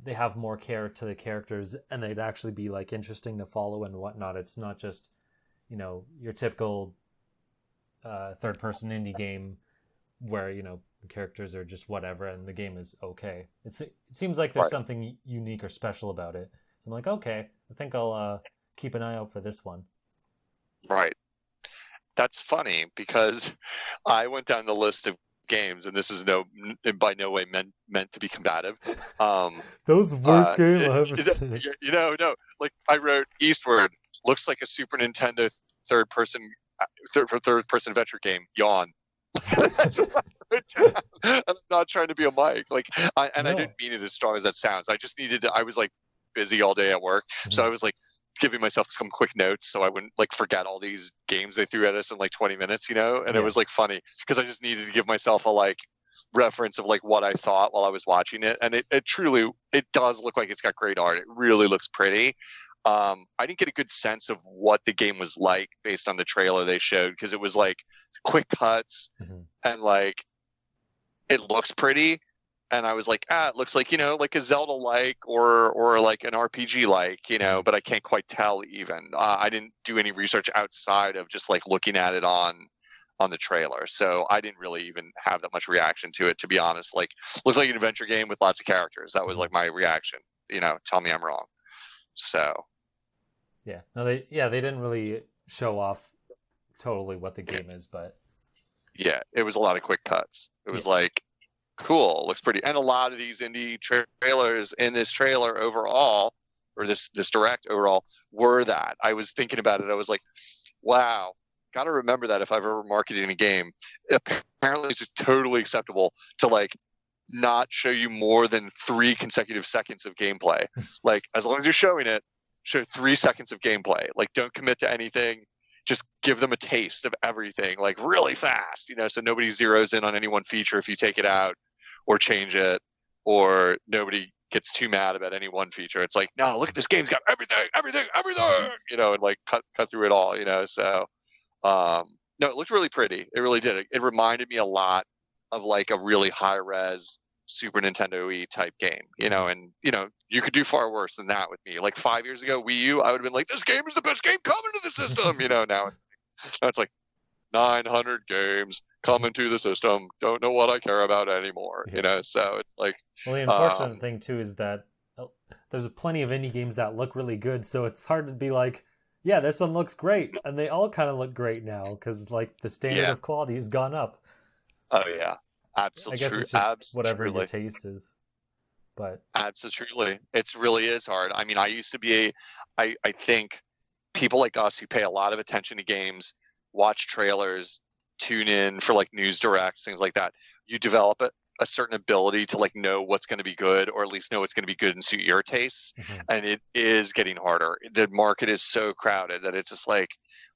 S1: they have more care to the characters and they'd actually be like interesting to follow and whatnot. It's not just your typical third-person indie game where the characters are just whatever and the game is okay. It seems like there's
S2: Right.
S1: something unique or special about it. I'm like, okay, I think I'll keep an eye out for this one.
S2: Right. That's funny because I went down the list of games, and this is by no way meant to be combative.
S1: That was the worst game I've ever seen.
S2: No. Like I wrote Eastward, looks like a Super Nintendo third person adventure game. Yawn. That's what I wrote down. I'm not trying to be a mic. Like I didn't mean it as strong as that sounds. I just needed to. I was like busy all day at work, so I was like giving myself some quick notes so I wouldn't like forget all these games they threw at us in like 20 minutes, and it was like funny because I just needed to give myself a like reference of like what I thought while I was watching it. And it truly, it does look like it's got great art. It really looks pretty. I didn't get a good sense of what the game was like based on the trailer they showed because it was like quick cuts and like it looks pretty. And I was like, it looks like, like a Zelda-like or like an RPG-like, but I can't quite tell even. I didn't do any research outside of just like looking at it on the trailer. So I didn't really even have that much reaction to it, to be honest. Like, looked like an adventure game with lots of characters. That was like my reaction. Tell me I'm wrong. So.
S1: Yeah. No, they didn't really show off totally what the game is, but.
S2: Yeah, it was a lot of quick cuts. It was like, cool, looks pretty. And a lot of these indie trailers in this trailer overall, or this direct overall, were that. I was thinking about it. I was like, wow, got to remember that if I've ever marketed a game. Apparently it's just totally acceptable to like not show you more than 3 consecutive seconds of gameplay. Like as long as you're showing it, show 3 seconds of gameplay. Like don't commit to anything. Just give them a taste of everything, like really fast, so nobody zeroes in on any one feature if you take it out or change it, or nobody gets too mad about any one feature. It's like, no, look at this game's got everything, and like cut through it all, So, no, it looked really pretty. It really did. It reminded me a lot of like a really high res Super Nintendo-y type game, and you could do far worse than that with me. Like 5 years ago, Wii U, I would have been like, this game is the best game coming to the system, Now it's like 900 games coming to the system. Don't know what I care about anymore, So it's like.
S1: Well, the unfortunate thing too is that there's plenty of indie games that look really good, so it's hard to be like, yeah, this one looks great, and they all kind of look great now because like the standard of quality has gone up.
S2: Oh yeah. Absolutely.
S1: I guess it's just whatever your taste is, but
S2: absolutely, it really is hard. I mean, I used to be I think people like us who pay a lot of attention to games, watch trailers, tune in for like news directs, things like that. You develop a certain ability to like know what's going to be good, or at least know what's going to be good and suit your tastes. And it is getting harder. The market is so crowded that it's just like,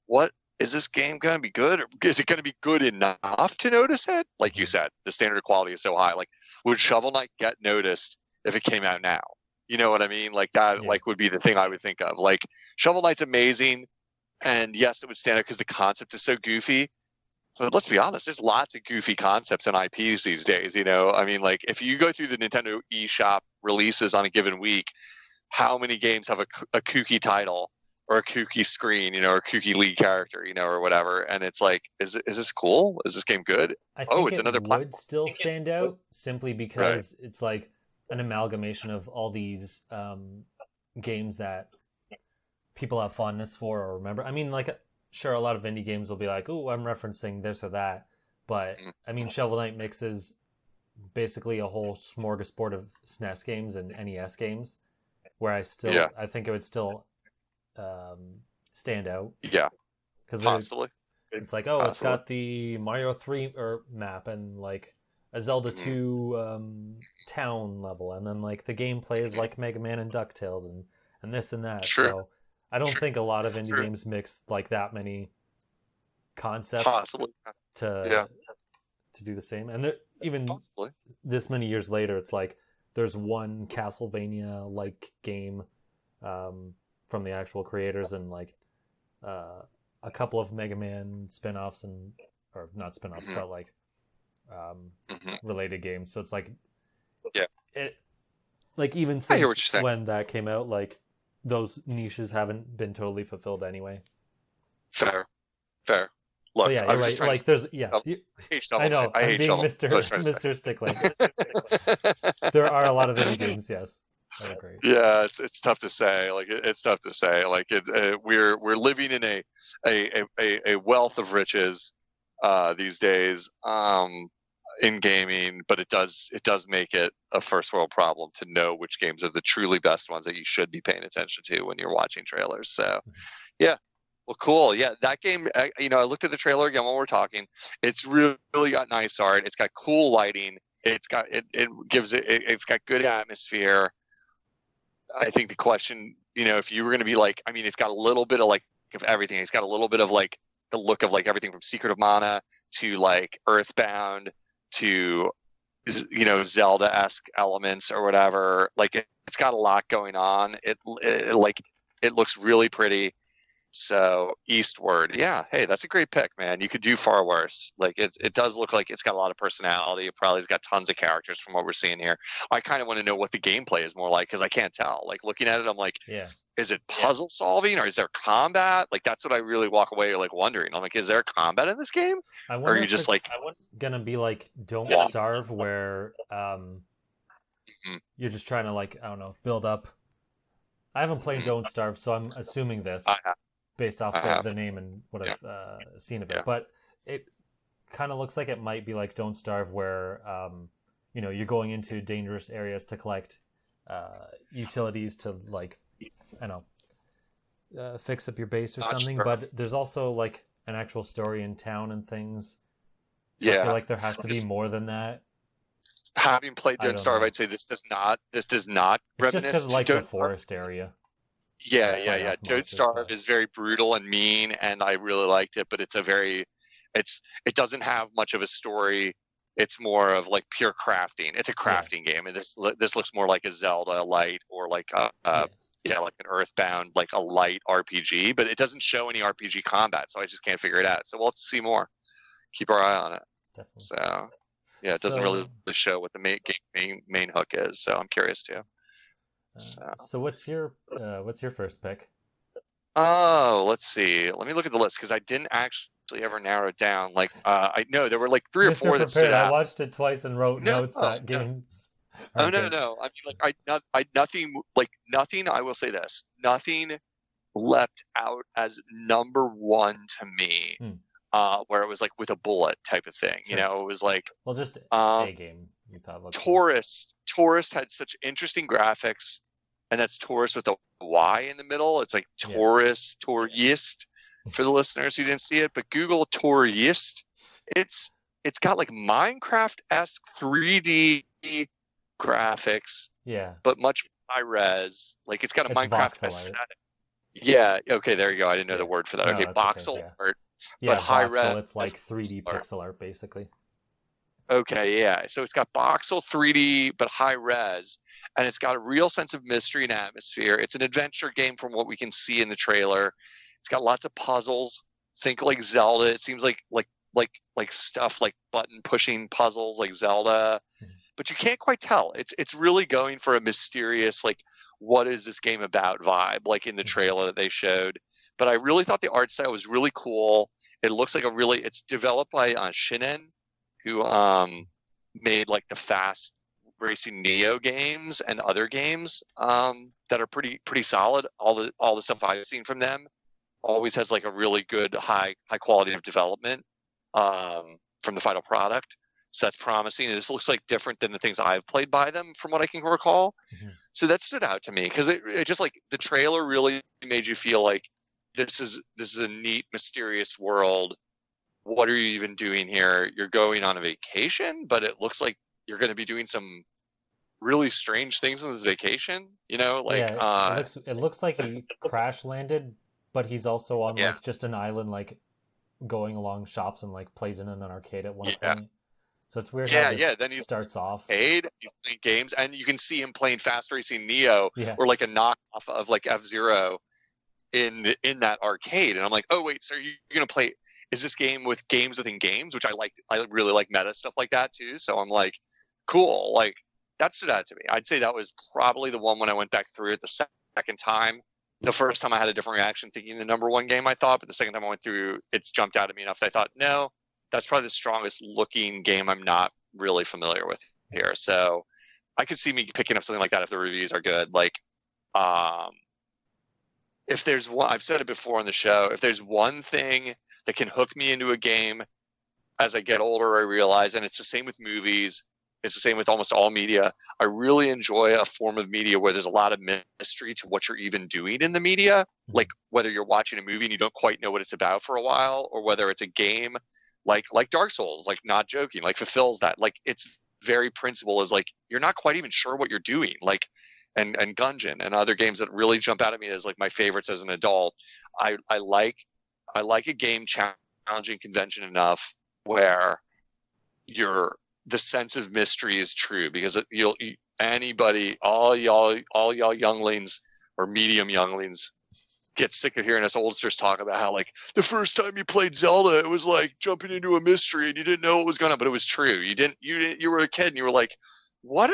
S2: what is this game going to be good? Or is it going to be good enough to notice it? Like you said, the standard of quality is so high. Like, would Shovel Knight get noticed if it came out now? You know what I mean? Like that, like would be the thing I would think of. Like Shovel Knight's amazing, and yes, it would stand out because the concept is so goofy. But let's be honest, there's lots of goofy concepts and IPs these days. You know, I mean, like if you go through the Nintendo eShop releases on a given week, how many games have a kooky title or a kooky screen, you know, or a kooky lead character, you know, or whatever? And it's like, is this cool? Is this game good?
S1: I think
S2: it's another
S1: platform. Would still stand out simply because it's like an amalgamation of all these games that people have fondness for or remember. I mean, like, sure, a lot of indie games will be like, "Oh, I'm referencing this or that," but I mean, Shovel Knight mixes basically a whole smorgasbord of SNES games and NES games, where I think it would still stand out.
S2: Yeah,
S1: because
S2: possibly.
S1: It's like, oh, it's got the Mario 3 map and like a Zelda 2 town level, and then like the gameplay is like Mega Man and DuckTales and this and that.
S2: Sure.
S1: So I don't think a lot of indie games mix like that many concepts to do the same. And even this many years later, it's like there's one Castlevania like game from the actual creators, and like a couple of Mega Man spin-offs or not spin-offs, but like related games. So it's like like even since when that came out, like those niches haven't been totally fulfilled anyway.
S2: Fair. Look,
S1: yeah, you're right. Like there's I know. I'm being Mr. Stickling. There are a lot of indie games, yes. I agree.
S2: Yeah, it's tough to say. Like it's tough to say. Like we're living in a wealth of riches these days in gaming, but it does make it a first world problem to know which games are the truly best ones that you should be paying attention to when you're watching trailers. So, yeah. Well, cool. Yeah, that game. I looked at the trailer again while we're talking. It's really got nice art. It's got cool lighting. It's got it's got good atmosphere. I think the question, if you were going to be like, I mean, it's got a little bit of like of everything. It's got a little bit of like the look of like everything from Secret of Mana to like Earthbound to Zelda-esque elements or whatever. Like it's got a lot going on. It looks really pretty. So Eastward, yeah, hey, that's a great pick, man. You could do far worse. Like it does look like it's got a lot of personality. It probably has got tons of characters from what we're seeing here. I kind of want to know what the gameplay is more like, because I can't tell. Like looking at it, I'm like, is it puzzle solving or is there combat? Like that's what I really walk away like wondering. I'm like, is there combat in this game?
S1: Or are you just like gonna be like Don't Starve, where you're just trying to like, I don't know, build up. I haven't played Don't Starve, so I'm assuming this. Based off the name and what I've seen of it. But it kind of looks like it might be like Don't Starve, where you're going into dangerous areas to collect utilities to like, I don't know, fix up your base or something. Sure. But there's also like an actual story in town and things. So I feel like there has to be more than that.
S2: Having played Don't Starve, I'd say this does not
S1: it's
S2: reminisce
S1: just because like the forest area.
S2: Yeah. Don't Starve is very brutal and mean, and I really liked it. But it doesn't have much of a story. It's more of like pure crafting. It's a crafting game, and this looks more like a Zelda light or like like an Earthbound, like a light RPG. But it doesn't show any RPG combat, so I just can't figure it out. So we'll have to see more. Keep our eye on it. Definitely. So yeah, it doesn't really show what the main hook is. So I'm curious too.
S1: So what's your first pick?
S2: Oh, let's see. Let me look at the list, because I didn't actually ever narrow it down. Like I know there were like 3 or 4 that stood out.
S1: I watched it twice and wrote notes that games.
S2: Oh no. I mean, like nothing. I will say this: nothing leapt out as number 1 to me. Where it was like with a bullet type of thing. Sure. It was like
S1: just a game. You thought
S2: Tourist had such interesting graphics, and that's tourist with a Y in the middle. It's like
S1: Yeah.
S2: tourist for the listeners who didn't see it, but Google tourist. It's it's got like Minecraft-esque 3D graphics,
S1: Yeah.
S2: but much high res. Like it's got a
S1: It's
S2: Minecraft
S1: voxel art.
S2: aesthetic. Yeah. Okay. There you go. I didn't know the
S1: Yeah.
S2: word for that.
S1: No,
S2: Okay.
S1: that's okay.
S2: Voxel
S1: Yeah.
S2: art, but
S1: Yeah,
S2: high res.
S1: voxel. It's like 3D
S2: art.
S1: pixel art, basically.
S2: Okay, yeah. So it's got voxel 3D, but high res, and it's got a real sense of mystery and atmosphere. It's an adventure game from what we can see in the trailer. It's got lots of puzzles. Think like Zelda. It seems like stuff like button pushing puzzles like Zelda, but you can't quite tell. It's really going for a mysterious like what is this game about vibe like in the trailer that they showed. But I really thought the art style was really cool. It looks like it's developed by Shinen, who made like the Fast Racing Neo games and other games that are pretty solid. All the stuff I've seen from them always has like a really good high quality of development from the final product. So that's promising. And this looks like different than the things I've played by them from what I can recall.
S1: Mm-hmm.
S2: So that stood out to me because it just like the trailer really made you feel like this is a neat, mysterious world. What are you even doing here? You're going on a vacation, but it looks like you're going to be doing some really strange things on this vacation. You know, like
S1: Yeah, it looks like he crash landed, but he's also on
S2: yeah,
S1: like just an island, like going along shops and like plays in an arcade at one
S2: yeah,
S1: point. So it's weird how
S2: yeah,
S1: this
S2: yeah. Then he's
S1: starts off.
S2: he's playing games, and you can see him playing Fast Racing Neo
S1: Yeah.
S2: or like a knockoff of like F-Zero in that arcade. And I'm like, oh wait, so you're gonna play? Is this game with games within games? Which I like. I really like meta stuff like that too. So I'm like, cool. Like that stood out to me. I'd say that was probably the one when I went back through it the second time. The first time I had a different reaction thinking the number one game I thought, but the second time I went through, it's jumped out at me enough that I thought, no, that's probably the strongest looking game I'm not really familiar with here. So I could see me picking up something like that if the reviews are good. Like, if there's one, I've said it before on the show, if there's one thing that can hook me into a game as I get older, I realize, and it's the same with movies, it's the same with almost all media. I really enjoy a form of media where there's a lot of mystery to what you're even doing in the media. Like whether you're watching a movie and you don't quite know what it's about for a while, or whether it's a game like Dark Souls, like not joking, like fulfills that. Like its very principle is like you're not quite even sure what you're doing. Like and Gungeon and other games that really jump out at me as like my favorites as an adult. I like a game challenging convention enough where the sense of mystery is true, because anybody, all y'all younglings or medium younglings get sick of hearing us oldsters talk about how like the first time you played Zelda, it was like jumping into a mystery and you didn't know what was going on, but it was true. You were a kid and you were like, what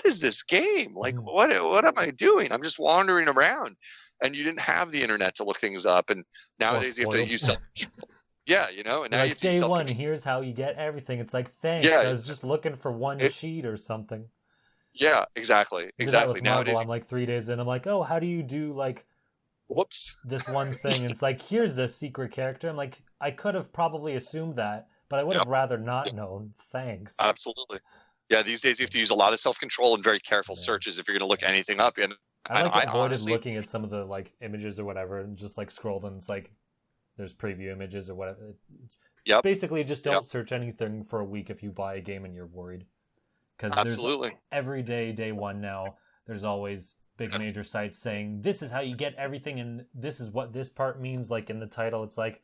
S2: is this game? Like, what am I doing? I'm just wandering around. And you didn't have the internet to look things up. And nowadays you have to use self-control. Yeah, and now
S1: like
S2: you have to
S1: day one, here's how you get everything. It's like, thanks.
S2: Yeah,
S1: I was just looking for one sheet or something.
S2: Yeah, exactly. Exactly.
S1: Nowadays, I'm like 3 days in. I'm like, oh, how do you do like
S2: whoops
S1: this one thing? And it's like, here's the secret character. I'm like, I could have probably assumed that, but I would have rather not known. Thanks.
S2: Absolutely. Yeah, these days you have to use a lot of self-control and very careful searches if you're going to look anything up. And
S1: I avoided honestly looking at some of the like images or whatever, and just like scrolled, and it's like there's preview images or whatever. Basically, just don't search anything for a week if you buy a game and you're worried. Because there's every day one now, there's always big major sites saying this is how you get everything, and this is what this part means. Like in the title, it's like,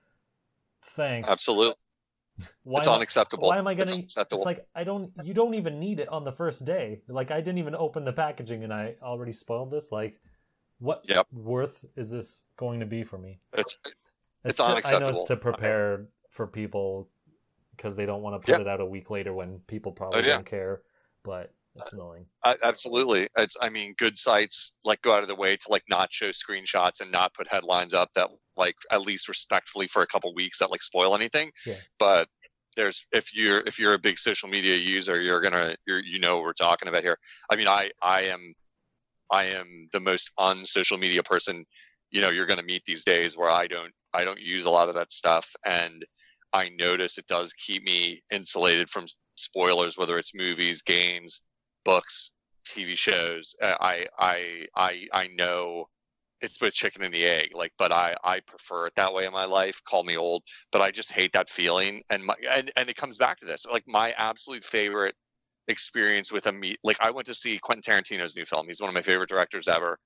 S1: thanks.
S2: Absolutely. It's unacceptable.
S1: Why am I gonna? It's like you don't even need it on the first day. Like I didn't even open the packaging and I already spoiled this. Like, what worth is this going to be for me?
S2: It's unacceptable.
S1: I know it's to prepare for people because they don't want to put it out a week later when people probably don't care. But it's annoying.
S2: Absolutely. Good sites like go out of the way to like not show screenshots and not put headlines up that like at least respectfully for a couple weeks that like spoil anything.
S1: Yeah.
S2: But if you're a big social media user, you know what we're talking about here. I am the most unsocial media person you're going to meet these days, where I don't use a lot of that stuff, and I notice it does keep me insulated from spoilers, whether it's movies, games, books, TV shows. I know it's both chicken and the egg. Like, but I prefer it that way in my life. Call me old, but I just hate that feeling. And and it comes back to this. Like my absolute favorite experience with like I went to see Quentin Tarantino's new film. He's one of my favorite directors ever,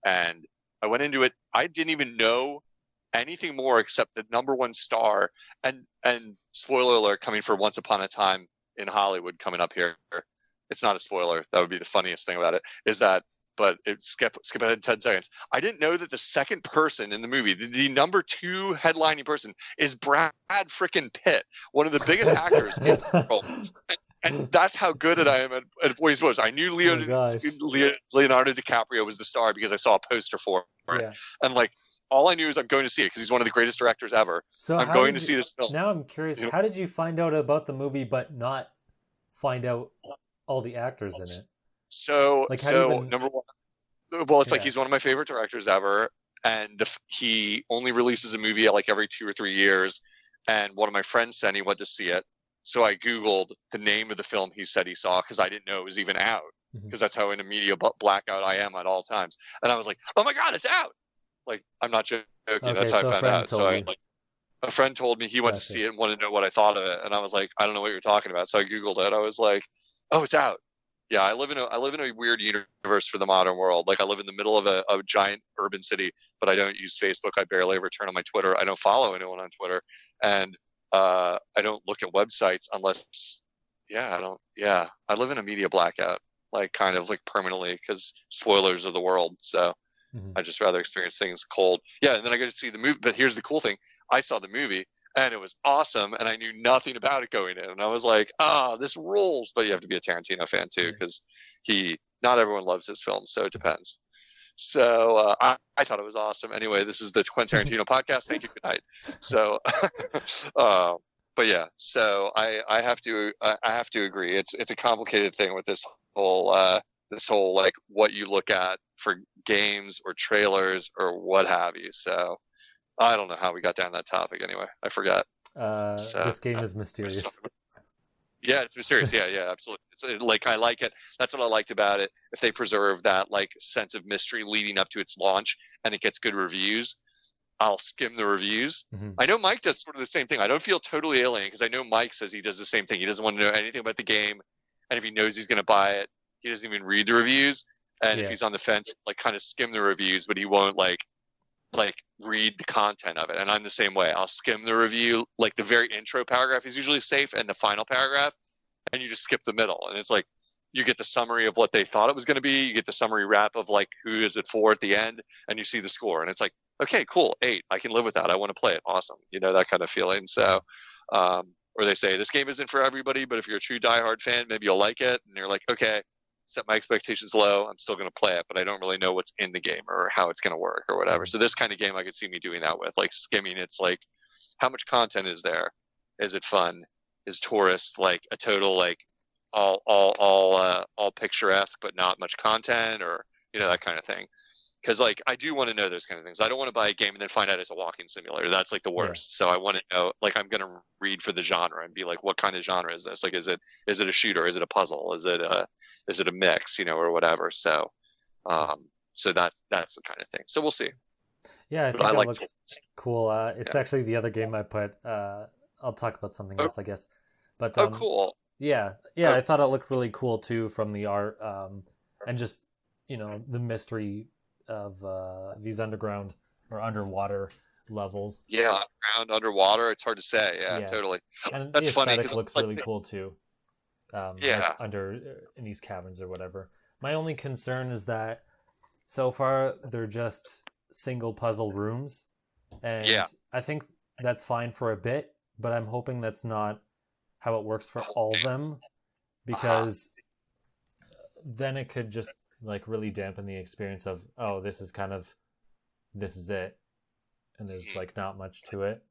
S2: and I went into it. I didn't even know anything more except the number one star. And spoiler alert, coming for Once Upon a Time in Hollywood coming up here. It's not a spoiler. That would be the funniest thing about it. Is that, but skip ahead 10 seconds. I didn't know that the second person in the movie, the number 2 headlining person, is Brad frickin' Pitt, one of the biggest actors in the world. And that's how good I am at voice was. I knew Leonardo DiCaprio was the star because I saw a poster for it. Yeah. And like, all I knew is I'm going to see it because he's one of the greatest directors ever. So I'm going to see this film.
S1: Now I'm curious, how did you find out about the movie but not find out all the actors in it?
S2: So number one, well, it's like he's one of my favorite directors ever, and he only releases a movie at like every 2 or 3 years. And one of my friends said he went to see it, so I Googled the name of the film he said he saw because I didn't know it was even out, because that's how in a media blackout I am at all times. And I was like, oh my god, it's out! Like, I'm not joking. Okay, that's how I found out. So a friend told me he went to see it and wanted to know what I thought of it, and I was like, I don't know what you're talking about. So I Googled it. I was like, oh, it's out. Yeah, I live in a weird universe for the modern world. Like, I live in the middle of a giant urban city, but I don't use Facebook. I barely ever turn on my Twitter. I don't follow anyone on Twitter, and I don't look at websites unless, I live in a media blackout, like kind of like permanently, because spoilers of the world. So I just rather experience things cold. Yeah, and then I go to see the movie. But here's the cool thing: I saw the movie, and it was awesome, and I knew nothing about it going in, and I was like, this rules. But you have to be a Tarantino fan too, because not everyone loves his films, so it depends. So I thought it was awesome. Anyway, this is the Quentin Tarantino podcast. Thank you. Good night. So, but yeah, so I have to agree. It's a complicated thing with this whole like what you look at for games or trailers or what have you. So I don't know how we got down that topic anyway. I forgot.
S1: This game is mysterious.
S2: Yeah, it's mysterious. Yeah, absolutely. It's like, I like it. That's what I liked about it. If they preserve that like sense of mystery leading up to its launch and it gets good reviews, I'll skim the reviews. I know Mike does sort of the same thing. I don't feel totally alien because I know Mike says he does the same thing. He doesn't want to know anything about the game, and if he knows he's going to buy it, he doesn't even read the reviews. And if he's on the fence, like kind of skim the reviews, but he won't like read the content of it. And I'm the same way. I'll skim the review, like the very intro paragraph is usually safe, and the final paragraph, and you just skip the middle. And it's like, you get the summary of what they thought it was going to be. You get the summary wrap of like, who is it for at the end, and you see the score. And it's like, okay, cool, 8. I can live with that. I want to play it. Awesome. You know, that kind of feeling. So, or they say this game isn't for everybody, but if you're a true diehard fan, maybe you'll like it. And you're like, okay, set my expectations low. I'm still going to play it, but I don't really know what's in the game or how it's going to work or whatever. So this kind of game, I could see me doing that with, like skimming. It's like, how much content is there? Is it fun? Is Tourist like a total like all picturesque but not much content, or that kind of thing? Because like I do want to know those kind of things. I don't want to buy a game and then find out it's a walking simulator. That's like the worst. So I want to know, like, I'm going to read for the genre and be like, what kind of genre is this? Like, is it a shooter? Is it a puzzle? Is it a mix? Or whatever. So, so that's the kind of thing. So we'll see.
S1: Yeah, I think that looks cool. It's actually the other game I put. I'll talk about something else, I guess. But
S2: cool.
S1: Yeah. I thought it looked really cool too from the art, and just the mystery of these underground or underwater levels.
S2: Yeah, underwater. It's hard to say. Yeah. Totally.
S1: And that's funny because it looks really cool too. Like under in these caverns or whatever. My only concern is that so far they're just single puzzle rooms, and I think that's fine for a bit, but I'm hoping that's not how it works for all of them, because then it could just like really dampen the experience of, oh, this is it, and there's like not much to it.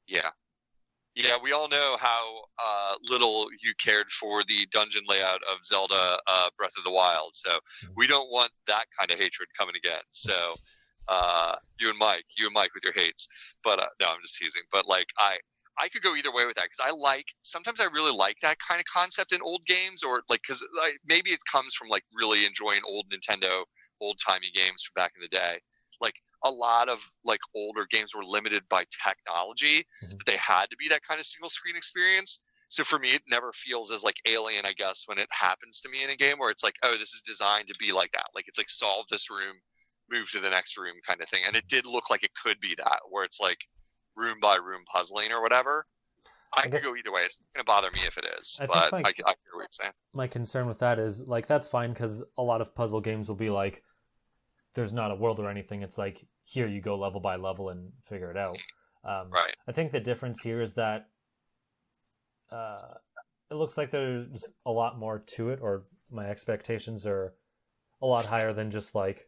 S2: Yeah, we all know how little you cared for the dungeon layout of Zelda Breath of the Wild, so we don't want that kind of hatred coming again. So you and Mike with your hates, but no, I'm just teasing. But like I could go either way with that because sometimes I really like that kind of concept in old games, or like because maybe it comes from like really enjoying old Nintendo, old timey games from back in the day. Like a lot of like older games were limited by technology that they had to be that kind of single screen experience. So for me, it never feels as like alien, I guess, when it happens to me in a game where it's like, oh, this is designed to be like that. Like it's like solve this room, move to the next room kind of thing. And it did look like it could be that, where it's like room by room puzzling or whatever. I could go either way. It's not going to bother me if it is, but I hear what you're saying.
S1: My concern with that is like that's fine because a lot of puzzle games will be like, there's not a world or anything. It's like here you go level by level and figure it out.
S2: Right.
S1: I think the difference here is that it looks like there's a lot more to it, or my expectations are a lot higher than just like.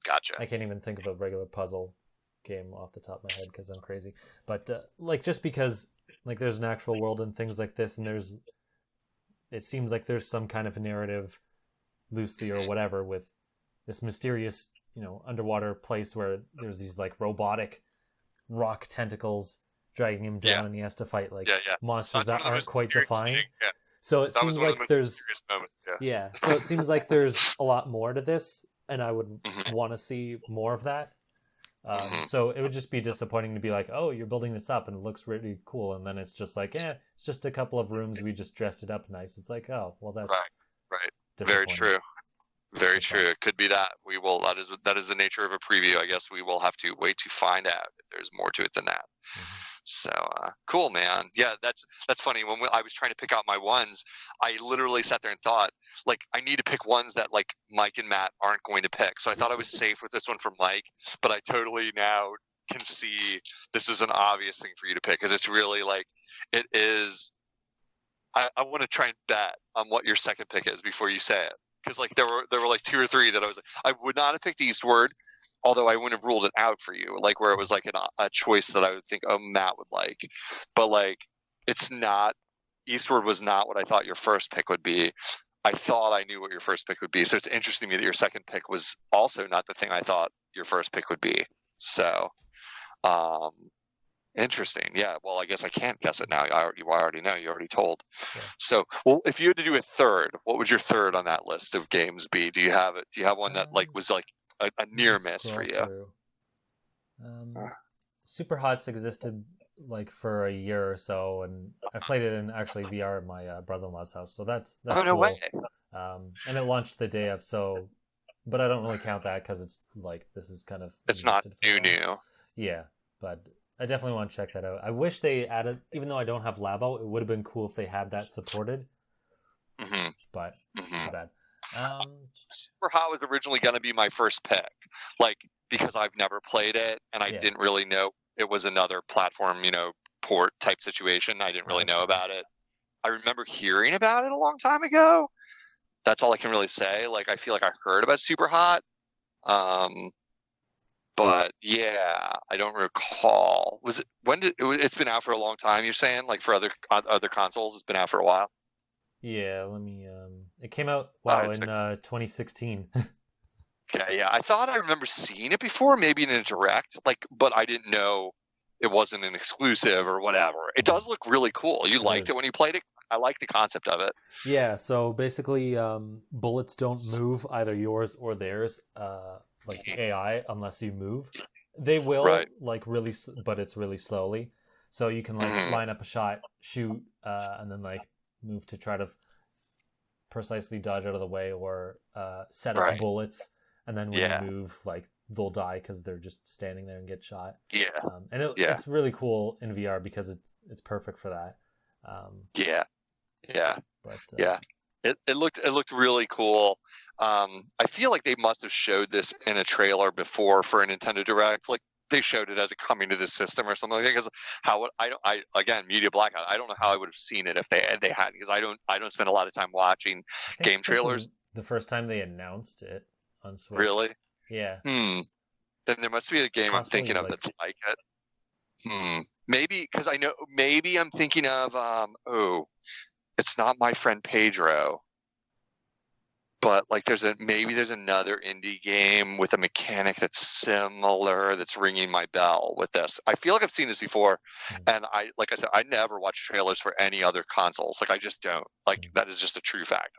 S2: Gotcha.
S1: I can't even think of a regular puzzle game off the top of my head because I'm crazy. But like just because like there's an actual world and things like this, and it seems like there's some kind of narrative loosely or whatever with this mysterious, underwater place where there's these like robotic rock tentacles dragging him down, and he has to fight like monsters that aren't quite defined.
S2: Yeah.
S1: So it seems like there's
S2: moments,
S1: so it seems like there's a lot more to this, and I would want to see more of that. So it would just be disappointing to be like, oh, you're building this up and it looks really cool, and then it's just like, it's just a couple of rooms, we just dressed it up nice. It's like, oh, well, that's
S2: right. Very true. Very true. It could be that. We will. That is the nature of a preview. I guess we will have to wait to find out if there's more to it than that. So cool, man. Yeah, that's funny. When I was trying to pick out my ones, I literally sat there and thought, like, I need to pick ones that like Mike and Matt aren't going to pick. So I thought I was safe with this one for Mike, but I totally now can see this is an obvious thing for you to pick because it's really like it is. I want to try and bet on what your second pick is before you say it. Because like there were like two or three that I was like, I would not have picked Eastward, although I wouldn't have ruled it out for you. Like where it was like a choice that I would think, oh, Matt would like, but like it's not. Eastward was not what I thought your first pick would be. I thought I knew what your first pick would be, so it's interesting to me that your second pick was also not the thing I thought your first pick would be. So, interesting. Yeah. Well, I guess I can't guess it now. I already know. You already told. Yeah. So, well, if you had to do a third, what would your third on that list of games be? Do you have it? Do you have one that like was like a near miss for you?
S1: Super Hot's existed like for a year or so, and I played it in actually VR at my brother-in-law's house. So that's
S2: no
S1: cool.
S2: way.
S1: And it launched the day of. So, but I don't really count that because it's like this is kind of
S2: it's not new.
S1: Yeah, but. I definitely want to check that out. I wish they added, even though I don't have Labo, it would have been cool if they had that supported. But too bad.
S2: Super Hot was originally going to be my first pick, like because I've never played it and I didn't really know it was another platform, port type situation. I didn't really know about it. I remember hearing about it a long time ago. That's all I can really say. Like I feel like I heard about Super Hot. But yeah, I don't recall. Was it it's been out for a long time? You're saying like for other consoles, it's been out for a while.
S1: Yeah, let me. It came out in 2016.
S2: Okay, yeah, I thought I remember seeing it before, maybe in a direct, like, but I didn't know it wasn't an exclusive or whatever. It does look really cool. You liked it when you played it. I like the concept of it.
S1: Yeah, so basically, bullets don't move, either yours or theirs. Like AI, unless you move, they will like really, but it's really slowly. So you can like line up a shot, shoot, and then like move to try to precisely dodge out of the way or set up bullets. And then when you move, like they'll die because they're just standing there and get shot. Yeah, and it's really cool in VR because it's perfect for that. But,
S2: It looked really cool. I feel like they must have showed this in a trailer before for a Nintendo Direct. Like they showed it as a coming to the system or something like that. Because I again media blackout. I don't know how I would have seen it if they hadn't. Because I don't spend a lot of time watching game trailers.
S1: The first time they announced it on Switch.
S2: Really?
S1: Yeah.
S2: Then there must be a game I'm thinking of that's like it. Maybe because I know. Maybe I'm thinking of. It's not My Friend Pedro. but like maybe there's another indie game with a mechanic that's similar that's ringing my bell with this. I feel like I've seen this before, and like I said, I never watch trailers for any other consoles. Like I just don't. Like that is just a true fact.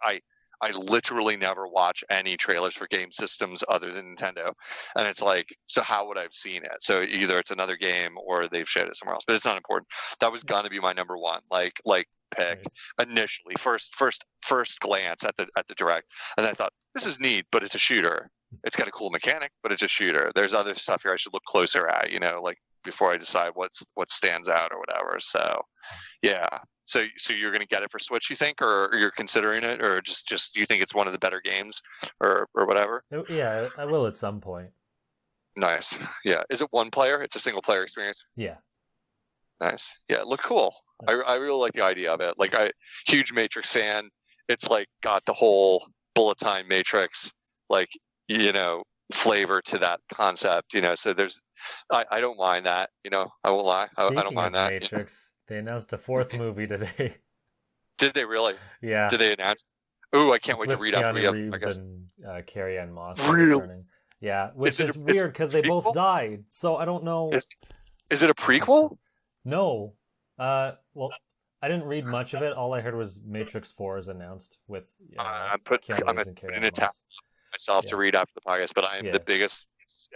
S2: I literally never watch any trailers for game systems other than Nintendo. And it's like, so how would I have seen it? So either it's another game or they've showed it somewhere else, but it's not important. That was gonna be my number one, like pick initially, first glance at the direct. And I thought, this is neat, but it's a shooter. It's got a cool mechanic, but it's a shooter. There's other stuff here I should look closer at, like before I decide what stands out or whatever. So yeah. So you're going to get it for Switch, you think, or you're considering it, or just do you think it's one of the better games, or whatever?
S1: Yeah, I will at some point.
S2: Nice. Yeah. Is it one player? It's a single player experience.
S1: Yeah.
S2: Nice. Yeah. It looked cool. I really like the idea of it. Like huge Matrix fan. It's like got the whole bullet time Matrix, like flavor to that concept. So there's, I don't mind that. I won't lie. I don't mind that.
S1: Matrix. They announced a 4th movie today.
S2: Did they really?
S1: Yeah.
S2: Did they announce? Ooh, I can't wait to read after
S1: Reeves, I guess. And Carrie-Anne Moss.
S2: Really?
S1: Returning. Yeah, which is weird because they both died. So I don't know.
S2: Is it a prequel?
S1: No. Well, I didn't read much of it. All I heard was Matrix 4 is announced with
S2: I'm putting it down myself to read after the podcast, but I am the biggest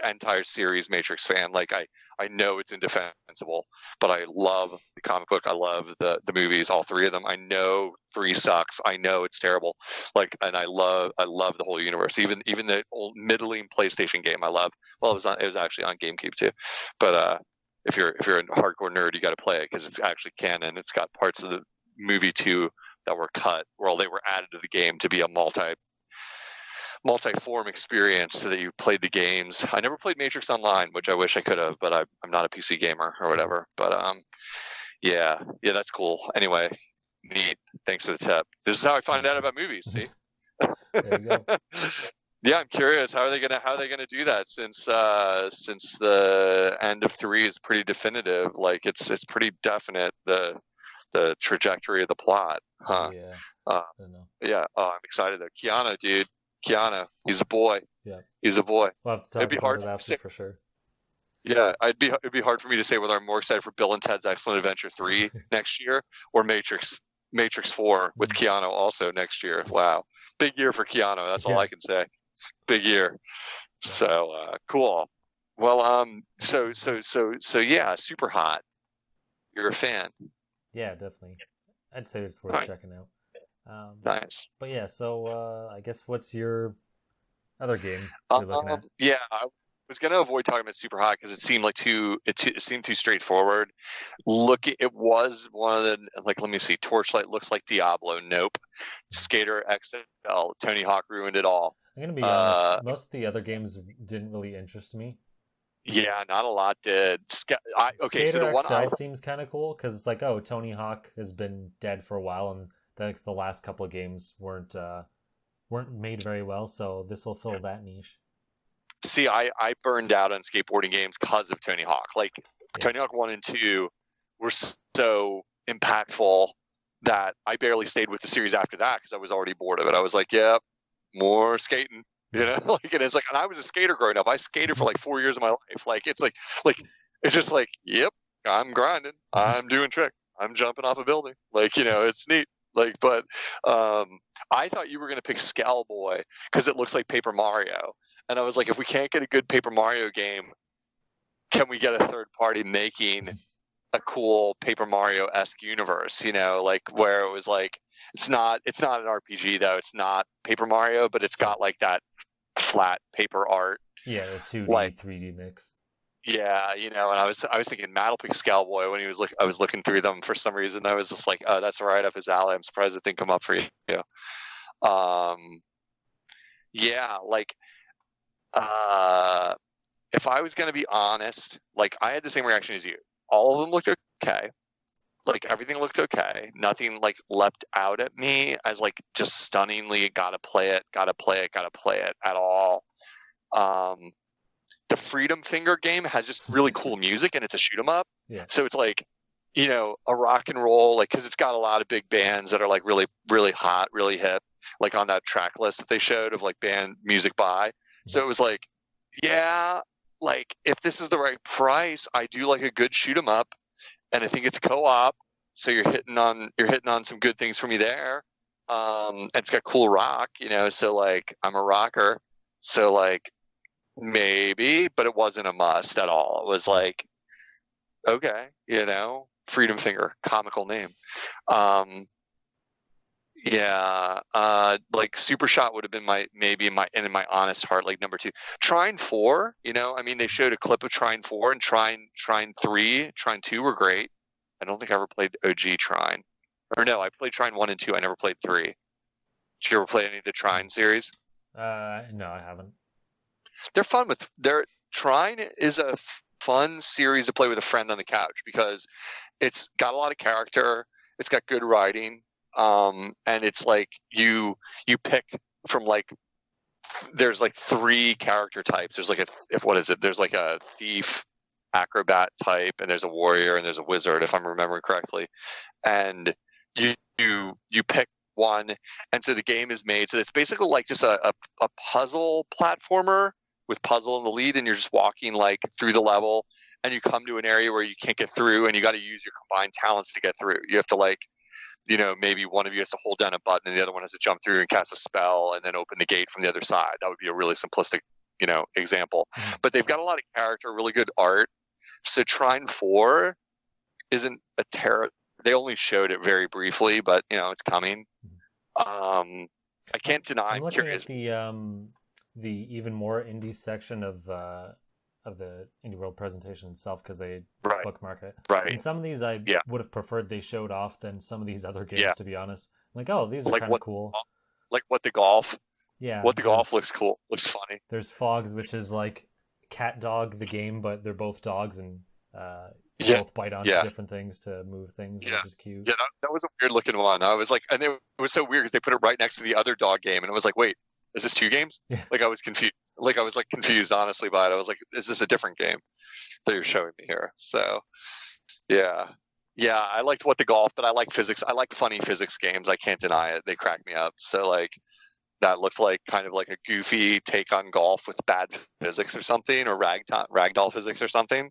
S2: entire series Matrix fan. Like I know it's indefensible, but I love the comic book. I love the movies, all 3 of them. I know 3 sucks. I know it's terrible. Like, and I love the whole universe. Even the old middling PlayStation game I love. Well, it was actually on GameCube too. But if you're a hardcore nerd, you got to play it because it's actually canon. It's got parts of the movie 2 that were cut. Well, they were added to the game to be a multi-form experience so that you played the games. I never played Matrix Online, which I wish I could have, but I'm not a PC gamer or whatever. But yeah, that's cool. Anyway, neat. Thanks for the tip. This is how I find out about movies. See?
S1: There you go.
S2: Yeah, I'm curious how are they gonna do that since the end of 3 is pretty definitive. Like it's pretty definite the trajectory of the plot. Huh?
S1: Yeah.
S2: I don't know. Yeah. Oh, I'm excited though. Keanu, he's a boy.
S1: Yeah,
S2: he's a boy.
S1: We'll have to talk
S2: It'd be hard
S1: about it after for sure.
S2: Yeah, it'd be hard for me to say whether I'm more excited for Bill and Ted's Excellent Adventure 3 next year or Matrix 4 with Keanu also next year. Wow, big year for Keanu. That's all I can say. Big year. So cool. Well, so yeah, super hot. You're a fan.
S1: Yeah, definitely. I'd say it's worth checking out.
S2: Nice.
S1: But yeah, so I guess what's your other game you're looking at?
S2: Yeah, I was gonna avoid talking about Super Hot because it seemed like it seemed too straightforward. It was one of the let me see. Torchlight looks like Diablo. Nope. Skater XL. Tony Hawk ruined it all.
S1: I'm gonna be honest. Most of the other games didn't really interest me.
S2: Yeah, not a lot did.
S1: Skater
S2: so the one
S1: XL seems kind of cool because it's like, oh, Tony Hawk has been dead for a while, and the last couple of games weren't made very well, so this will fill that niche.
S2: See, I burned out on skateboarding games because of Tony Hawk. Tony Hawk 1 and 2 were so impactful that I barely stayed with the series after that because I was already bored of it. I was like, yeah, more skating. And it's like, and I was a skater growing up. I skated for 4 years of my life. It's just like, yep, I'm grinding. I'm doing tricks. I'm jumping off a building. It's neat. But I thought you were going to pick Skullboy because it looks like Paper Mario. And I was like, if we can't get a good Paper Mario game, can we get a third party making a cool Paper Mario-esque universe, where it was it's not an RPG though. It's not Paper Mario, but it's got that flat paper art.
S1: Yeah, the 2D, 3D mix.
S2: Yeah, and I was thinking Matt will pick Skullboy when he was I was looking through them for some reason. I was just like, oh, that's right up his alley. I'm surprised it didn't come up for you. Yeah, if I was gonna be honest, I had the same reaction as you. All of them looked okay. Everything looked okay. Nothing leapt out at me as just stunningly gotta play it at all. The Freedom Finger game has just really cool music and it's a shoot 'em up.
S1: Yeah.
S2: So it's a rock and roll, because it's got a lot of big bands that are really, really hot, really hip. like on that track list that they showed of like band music by. So it was like, yeah, like if this is the right price, I do like a good shoot 'em up, and I think it's co-op. So you're hitting on some good things for me there. And it's got cool rock, so like I'm a rocker. So like maybe, but it wasn't a must at all. It was like, okay, Freedom Finger, comical name. Yeah, like Super Shot would have been in my honest heart, like number 2. Trine 4, I mean, they showed a clip of Trine 4 and Trine 3, Trine 2 were great. I don't think I ever played OG Trine. Or no, I played Trine 1 and 2. I never played 3. Did you ever play any of the Trine series?
S1: No, I haven't.
S2: They're fun Trine is a fun series to play with a friend on the couch because it's got a lot of character. It's got good writing. And it's like you pick from like, there's like 3 character types. There's like there's like a thief, acrobat type, and there's a warrior, and there's a wizard, if I'm remembering correctly. And you pick one, and so the game is made so it's basically like just a puzzle platformer with puzzle in the lead, and you're just walking like through the level, and you come to an area where you can't get through, and you got to use your combined talents to get through. You have to like, maybe one of you has to hold down a button and the other one has to jump through and cast a spell and then open the gate from the other side. That would be a really simplistic, example. But they've got a lot of character, really good art. So Trine 4 isn't a terror. They only showed it very briefly, but it's coming. I can't deny.
S1: I'm looking at the even more indie section of the Indie World presentation itself because they bookmark it.
S2: Right.
S1: And some of these I would have preferred they showed off than some of these other games, to be honest. Like, oh, these are
S2: like
S1: kind of cool.
S2: Like What the Golf.
S1: Yeah.
S2: What the Golf looks cool. Looks funny.
S1: There's Fogs, which is like Cat Dog the game, but they're both dogs and both bite onto different things to move things, which is cute.
S2: Yeah, that was a weird looking one. I was like, and it was so weird because they put it right next to the other dog game, and it was like, wait, is this 2 games?
S1: Yeah.
S2: Like I was confused. Like I was like confused honestly by it. I was like, is this a different game that you're showing me here? So yeah, I liked What the Golf, but I like physics. I like funny physics games. I can't deny it. They crack me up. So like that looked like kind of like a goofy take on golf with bad physics or something, or ragdoll physics or something.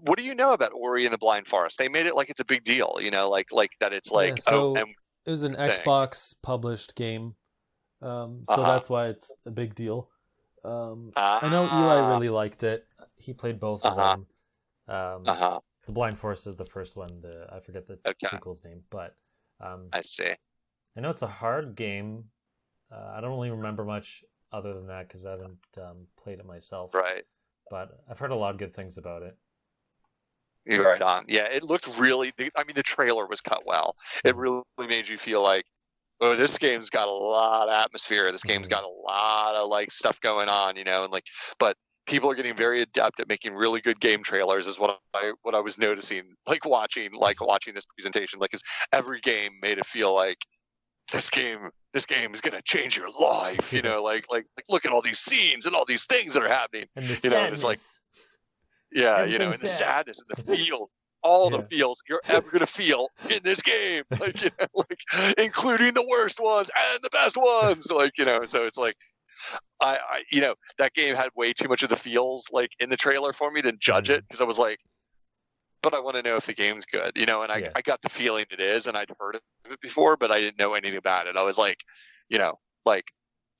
S2: What do you know about Ori and the Blind Forest? They made it like it's a big deal, like that it's like
S3: it was an Xbox published game. So that's why it's a big deal. I know Eli really liked it.
S1: He played both of them. The Blind Forest is the first one. I forget the sequel's name, but
S2: I see.
S1: I know it's a hard game. I don't really remember much other than that because I haven't played it myself.
S2: Right.
S1: But I've heard a lot of good things about it.
S2: You're right on. Yeah, it looked really. I mean, the trailer was cut well. It really made you feel like, oh, this game's got a lot of atmosphere. This game's got a lot of like stuff going on, and like, but people are getting very adept at making really good game trailers. Is what I was noticing, like watching this presentation. Like, is every game made it feel like this game is gonna change your life. Like look at all these scenes and all these things that are happening.
S1: And the sadness.
S2: It's like. Yeah, and the sadness and the feels, all the feels you're ever gonna feel in this game, like including the worst ones and the best ones, so it's like, I that game had way too much of the feels like in the trailer for me to judge it because I was like, but I want to know if the game's good, and I got the feeling it is, and I'd heard of it before, but I didn't know anything about it. I was like,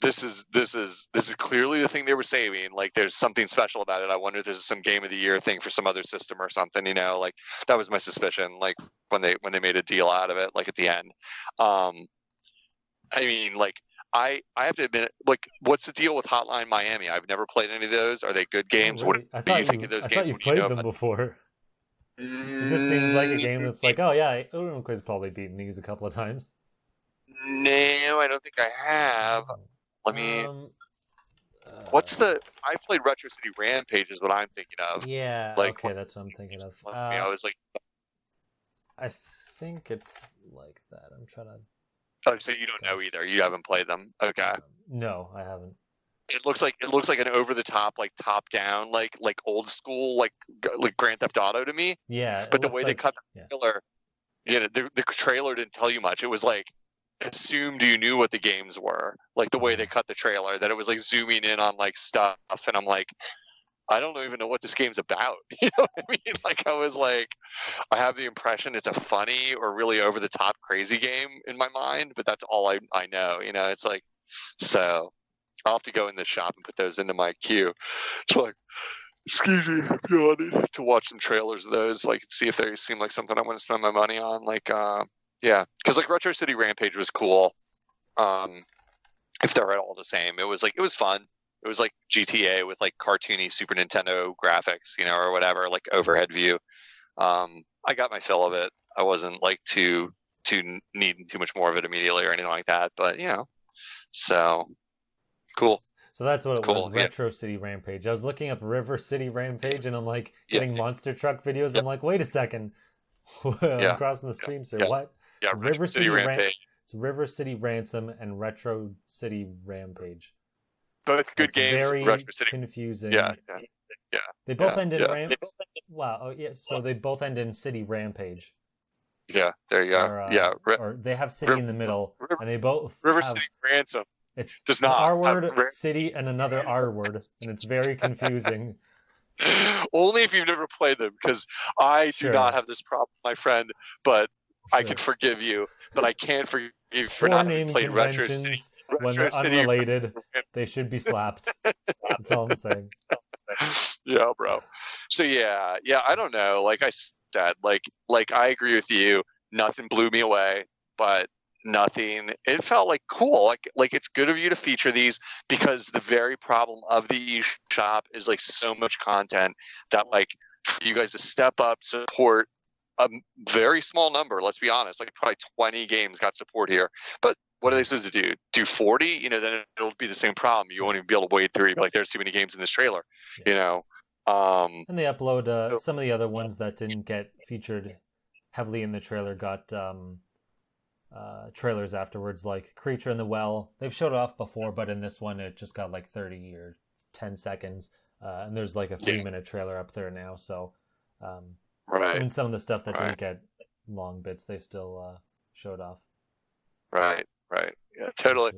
S2: This is clearly the thing they were saving. Like, there's something special about it. I wonder if there's some game of the year thing for some other system or something. Like that was my suspicion. Like when they made a deal out of it, like at the end. I mean, like I have to admit, like, what's the deal with Hotline Miami? I've never played any of those. Are they good games?
S1: Really?
S2: What do you think of those games?
S1: I thought you played them before. It just seems like a game that's like, oh yeah, Unoclay's probably beaten these a couple of times.
S2: No, I don't think I have. Let me. I played Retro City Rampage is what I'm thinking of.
S1: Yeah,
S2: like,
S1: okay, that's what I'm thinking of.
S2: I was like,
S1: I think it's like that. I'm trying to.
S2: Oh, so you don't know either. You haven't played them. Okay.
S1: No, I haven't.
S2: It looks like an over the top, like top down, like old school, like Grand Theft Auto to me.
S1: Yeah.
S2: But the way they cut the trailer, the trailer didn't tell you much. It was like assumed you knew what the games were, like the way they cut the trailer, that it was like zooming in on like stuff, and I'm like, I don't even know what this game's about. You know what I mean? Like, I was like, I have the impression it's a funny or really over the top crazy game in my mind, but that's all I know. You know, it's like, so I'll have to go in the shop and put those into my queue. It's like, excuse me, I need to watch some trailers of those, like see if they seem like something I want to spend my money on. Like, yeah, because like Retro City Rampage was cool. If they're all the same, it was fun. It was like GTA with like cartoony Super Nintendo graphics, you know, or whatever, like overhead view. I got my fill of it. I wasn't like too needing too much more of it immediately or anything like that. But you know, so cool.
S1: So that's what it was, Retro City Rampage. I was looking up River City Rampage, and I'm like getting monster truck videos. I'm like, wait a second, I'm crossing the streams here. What?
S2: Yeah, River City Rampage.
S1: It's River City Ransom and Retro City Rampage.
S2: Both good games.
S1: Very confusing.
S2: Yeah.
S1: They both end in Wow. Oh, yeah. So they both end in City Rampage.
S2: Yeah. There you go.
S1: Or they have City in the middle, and they both
S2: River City Ransom.
S1: It's
S2: does not
S1: R word city and another R word, and it's very confusing.
S2: Only if you've never played them, because I do not have this problem, my friend. But I can forgive you, but I can't forgive you for not having played Retro City.
S1: When they're unrelated, they should be slapped. That's all I'm saying.
S2: Yeah, bro. So yeah, I don't know. Like I said, like I agree with you. Nothing blew me away, but nothing. It felt like cool. Like it's good of you to feature these, because the very problem of the eShop is like so much content that like for you guys to step up, support a very small number. Let's be honest. Like probably 20 games got support here, but what are they supposed to do? Do 40? You know, then it'll be the same problem. You won't even be able to wade through. You'll be like, there's too many games in this trailer. You know.
S1: And they upload some of the other ones that didn't get featured heavily in the trailer got trailers afterwards, like Creature in the Well. They've showed it off before, but in this one it just got like 30 or 10 seconds. And there's like a 3-minute trailer up there now. So and some of the stuff that didn't get long bits, they still showed off.
S2: Right. Yeah, totally.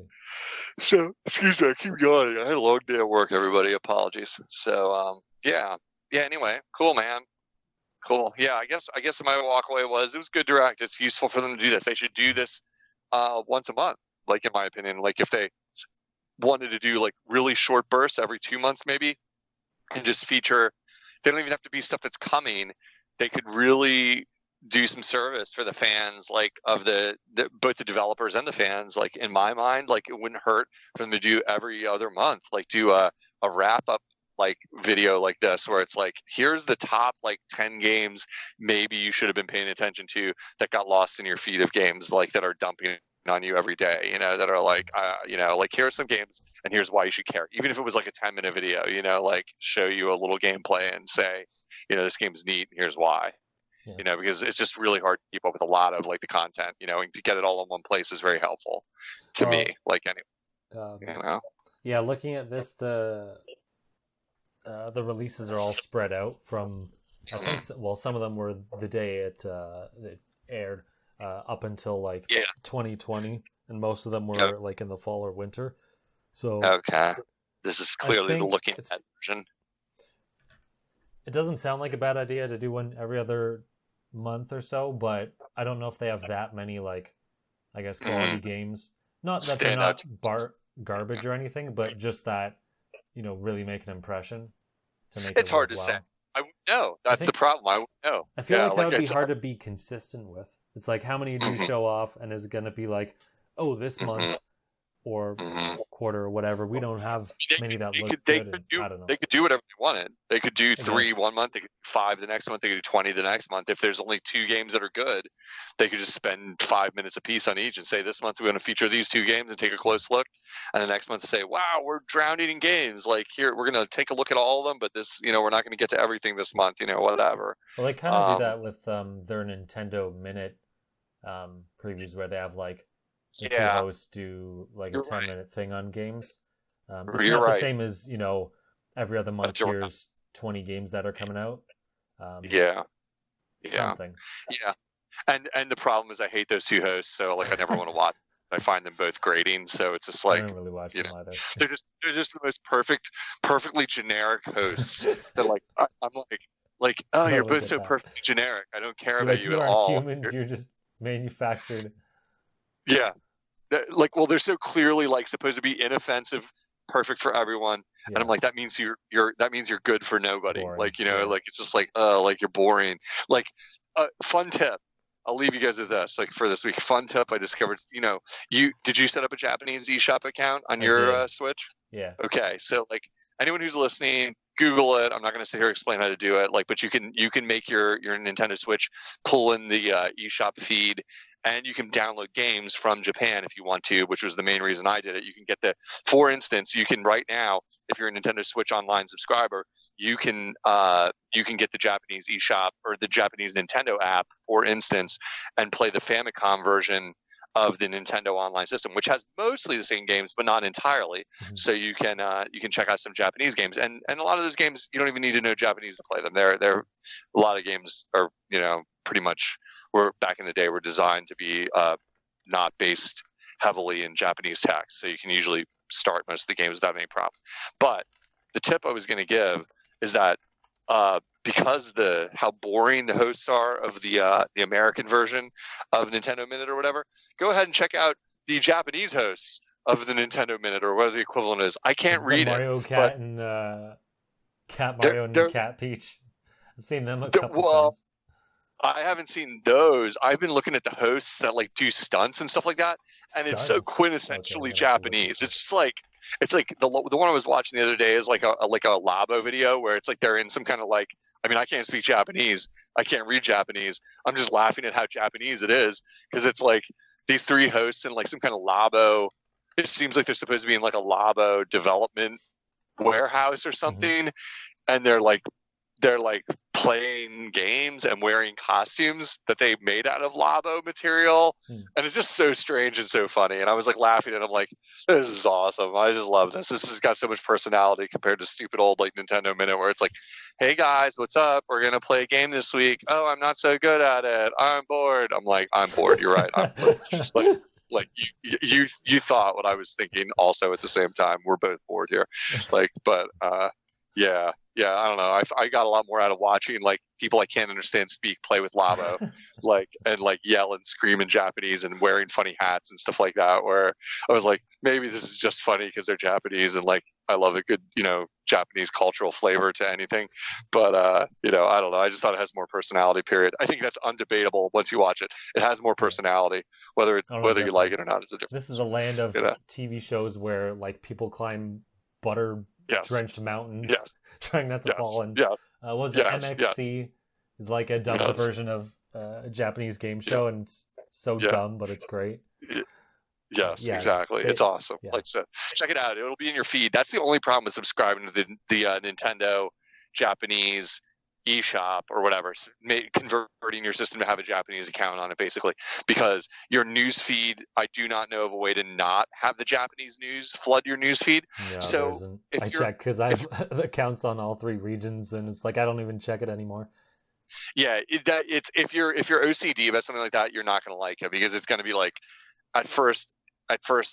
S2: So, excuse me, I keep yawning. I had a long day at work, everybody. Apologies. So, yeah. Anyway, cool, man. Cool. Yeah, I guess my walkaway was, it was good direct. It's useful for them to do this. They should do this once a month, like in my opinion. Like if they wanted to do like really short bursts every 2 months, maybe, and just feature. They don't even have to be stuff that's coming. They could really do some service for the fans, like of the both the developers and the fans. Like in my mind, like it wouldn't hurt for them to do every other month, like do a wrap up like video like this, where it's like, here's the top like 10 games maybe you should have been paying attention to that got lost in your feed of games, like that are dumping on you every day, you know, that are like, you know, like here's some games and here's why you should care. Even if it was like a 10-minute video, you know, like show you a little gameplay and say, you know, this game's neat and here's why. Yeah. You know, because it's just really hard to keep up with a lot of like the content, you know, and to get it all in one place is very helpful to me. Like anyway, you know.
S1: Yeah, looking at this, the releases are all spread out from, I think, some of them were the day it aired up until like 2020, and most of them were like in the fall or winter. So
S2: this is clearly the looking at version.
S1: It doesn't sound like a bad idea to do one every other month or so, but I don't know if they have that many, like, I guess, quality games. Not that they're not garbage or anything, but just that, you know, really make an impression to make
S2: it's hard to say. I wouldn't know. That's the problem. I wouldn't know.
S1: I feel like that would be hard to be consistent with. It's like, how many do you show off, and is it going to be like, oh, this month or quarter or whatever, we don't have many that look good. I don't know.
S2: They could do whatever they wanted. They could do 3 one month, they could do 5 the next month, they could do 20 the next month. If there's only 2 games that are good, they could just spend 5 minutes a piece on each and say, this month we're going to feature these 2 games and take a close look. And the next month say, wow, we're drowning games. Like, here, we're going to take a look at all of them, but this, you know, we're not going to get to everything this month, you know, whatever.
S1: Well, they kind of do that with their Nintendo Minute previews, where they have like the 2 hosts do like a 10-minute thing on games. It's not the same as, you know, every other month here's 20 games that are coming out. Something.
S2: And the problem is I hate those 2 hosts, so like I never want to watch. I find them both grating. So it's just
S1: I
S2: like,
S1: don't really watch
S2: you
S1: them
S2: know,
S1: either.
S2: they're just the most perfectly generic hosts. That like I'm like, oh, you're
S1: Totally
S2: both
S1: get
S2: so
S1: that.
S2: perfectly generic. I don't care
S1: You're
S2: about
S1: like,
S2: you
S1: you
S2: at
S1: aren't
S2: all.
S1: humans. You're just manufactured.
S2: Yeah. Like, well, they're so clearly like supposed to be inoffensive, perfect for everyone,
S1: Yeah.
S2: and I'm like, that means you're good for nobody.
S1: Boring.
S2: Like,
S1: Yeah.
S2: like it's just like, like you're boring. Like, fun tip. I'll leave you guys with this. Like for this week, fun tip I discovered. Did you set up a Japanese eShop account on
S1: I
S2: your
S1: did.
S2: Switch?
S1: Yeah.
S2: Okay, so like anyone who's listening, Google it. I'm not going to sit here and explain how to do it. Like, but you can make your Nintendo Switch pull in the eShop feed, and you can download games from Japan if you want to, which was the main reason I did it. You can get for instance, you can right now, if you're a Nintendo Switch Online subscriber, you can get the Japanese eShop or the Japanese Nintendo app, for instance, and play the Famicom version of the Nintendo Online system, which has mostly the same games, but not entirely.
S1: Mm-hmm.
S2: So you can check out some Japanese games, and a lot of those games you don't even need to know Japanese to play them. They're a lot of games are pretty much back in the day were designed to be not based heavily in Japanese text, so you can usually start most of the games without any problem. But the tip I was going to give is that because how boring the hosts are of the American version of Nintendo Minute or whatever, go ahead and check out the Japanese hosts of the Nintendo Minute or whatever the equivalent is. I can't read
S1: Mario
S2: it.
S1: Cat and Cat Mario and Cat Peach. I've seen them a couple times.
S2: I haven't seen those. I've been looking at the hosts that like do stunts and stuff like that, and it's so quintessentially Japanese. It's just like the one I was watching the other day is like a Labo video where it's like they're in some kind of like, I mean, I can't speak Japanese, I can't read Japanese. I'm just laughing at how Japanese it is because it's like these three hosts in like some kind of Labo. It seems like they're supposed to be in like a Labo development warehouse or something, and they're like playing games and wearing costumes that they made out of Labo material, and it's just so strange and so funny. And I was like laughing, and I'm like, this is awesome. I just love this. This has got so much personality compared to stupid old like Nintendo Minute where it's like, hey guys, what's up? We're gonna play a game this week. Oh, I'm not so good at it. I'm bored. I'm like, I'm bored. You're right. I'm bored. Like you thought what I was thinking also at the same time. We're both bored here. Yeah, I don't know. I got a lot more out of watching like people I can't understand speak play with Labo, and yell and scream in Japanese and wearing funny hats and stuff like that. Where I was like, maybe this is just funny because they're Japanese and like I love a good Japanese cultural flavor to anything. But I don't know. I just thought it has more personality. Period. I think that's undebatable once you watch it. It has more personality. Whether you like it or not is a difference.
S1: This is a land of TV shows where like people climb butter drenched mountains.
S2: Yes.
S1: Trying not to fall in. Was it MXC? Is like a dubbed version of a Japanese game show, and it's so dumb, but it's great.
S2: Yes, exactly. It's awesome. Like I said, check it out. It'll be in your feed. That's the only problem with subscribing to the Nintendo Japanese eShop or whatever, converting your system to have a Japanese account on it, basically, because your news feed, I do not know of a way to not have the Japanese news flood your news feed.
S1: No,
S2: so
S1: I check because I have accounts on all three regions, and it's like I don't even check it anymore.
S2: Yeah, if you're OCD about something like that, you're not going to like it because it's going to be like at first